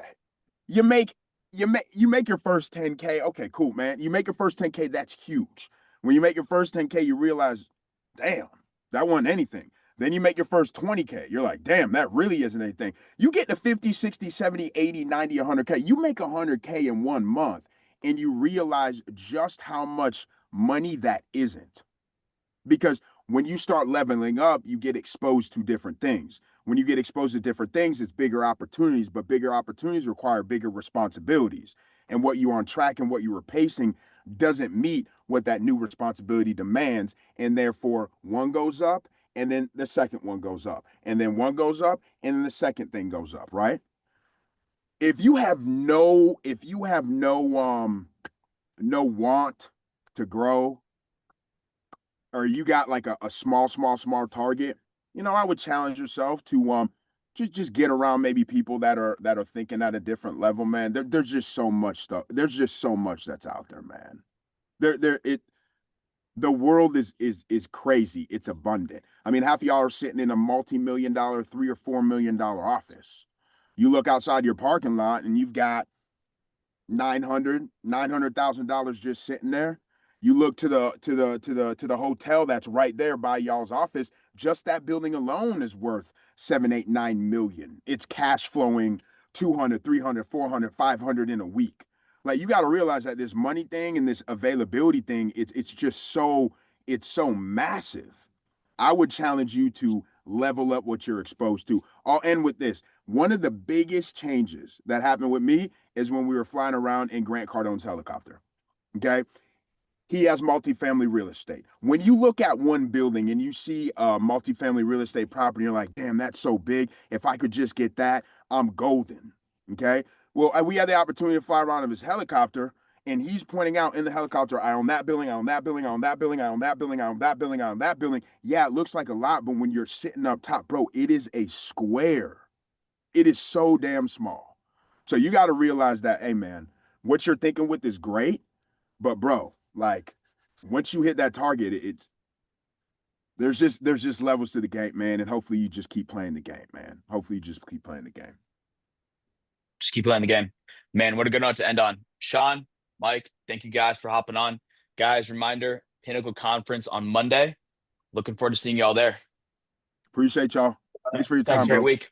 you make your first 10K. Okay, cool, man. You make your first 10K, that's huge. When you make your first 10K, you realize, damn, that wasn't anything. Then you make your first 20K. You're like, damn, that really isn't anything. You get to 50, 60, 70, 80, 90, 100K. You make 100K in 1 month and you realize just how much money that isn't. Because when you start leveling up, you get exposed to different things. When you get exposed to different things, it's bigger opportunities, but bigger opportunities require bigger responsibilities. And what you're on track and what you were pacing doesn't meet what that new responsibility demands. And therefore, one goes up, and then the second one goes up, and then one goes up, and then the second thing goes up, right? If you have no want to grow, or you got like a small target, I would challenge yourself to just get around maybe people that are thinking at a different level, man. There's just so much stuff. There's just so much that's out there, man. The world is crazy. It's abundant. I mean, half of y'all are sitting in a multi-million-dollar, $3 or $4 million office. You look outside your parking lot and you've got $900,000 just sitting there. You look to the hotel that's right there by y'all's office. Just that building alone is worth 7, 8, 9 million. It's cash flowing 200, 300, 400, 500 in a week. Like, you got to realize that this money thing and this availability thing, it's so massive. I would challenge you to level up what you're exposed to. I'll end with this. One of the biggest changes that happened with me is when we were flying around in Grant Cardone's helicopter. Okay. He has multifamily real estate. When you look at one building and you see a multifamily real estate property, you're like, damn, that's so big. If I could just get that, I'm golden. Okay. Well, we had the opportunity to fly around in his helicopter, and he's pointing out in the helicopter, I own that building, I own that building, I own that building, I own that building, I own that building, I own that building. Yeah, it looks like a lot, but when you're sitting up top, bro, it is a square. It is so damn small. So you got to realize that, hey, man, what you're thinking with is great, but bro, like, once you hit that target, there's just levels to the game, man, and hopefully you just keep playing the game, man. Hopefully you just keep playing the game. Just keep playing the game. Man, what a good note to end on. Sean, Mike, thank you guys for hopping on. Guys, reminder, Pinnacle Conference on Monday. Looking forward to seeing y'all there. Appreciate y'all. Thanks for your Have a time, great bro. week.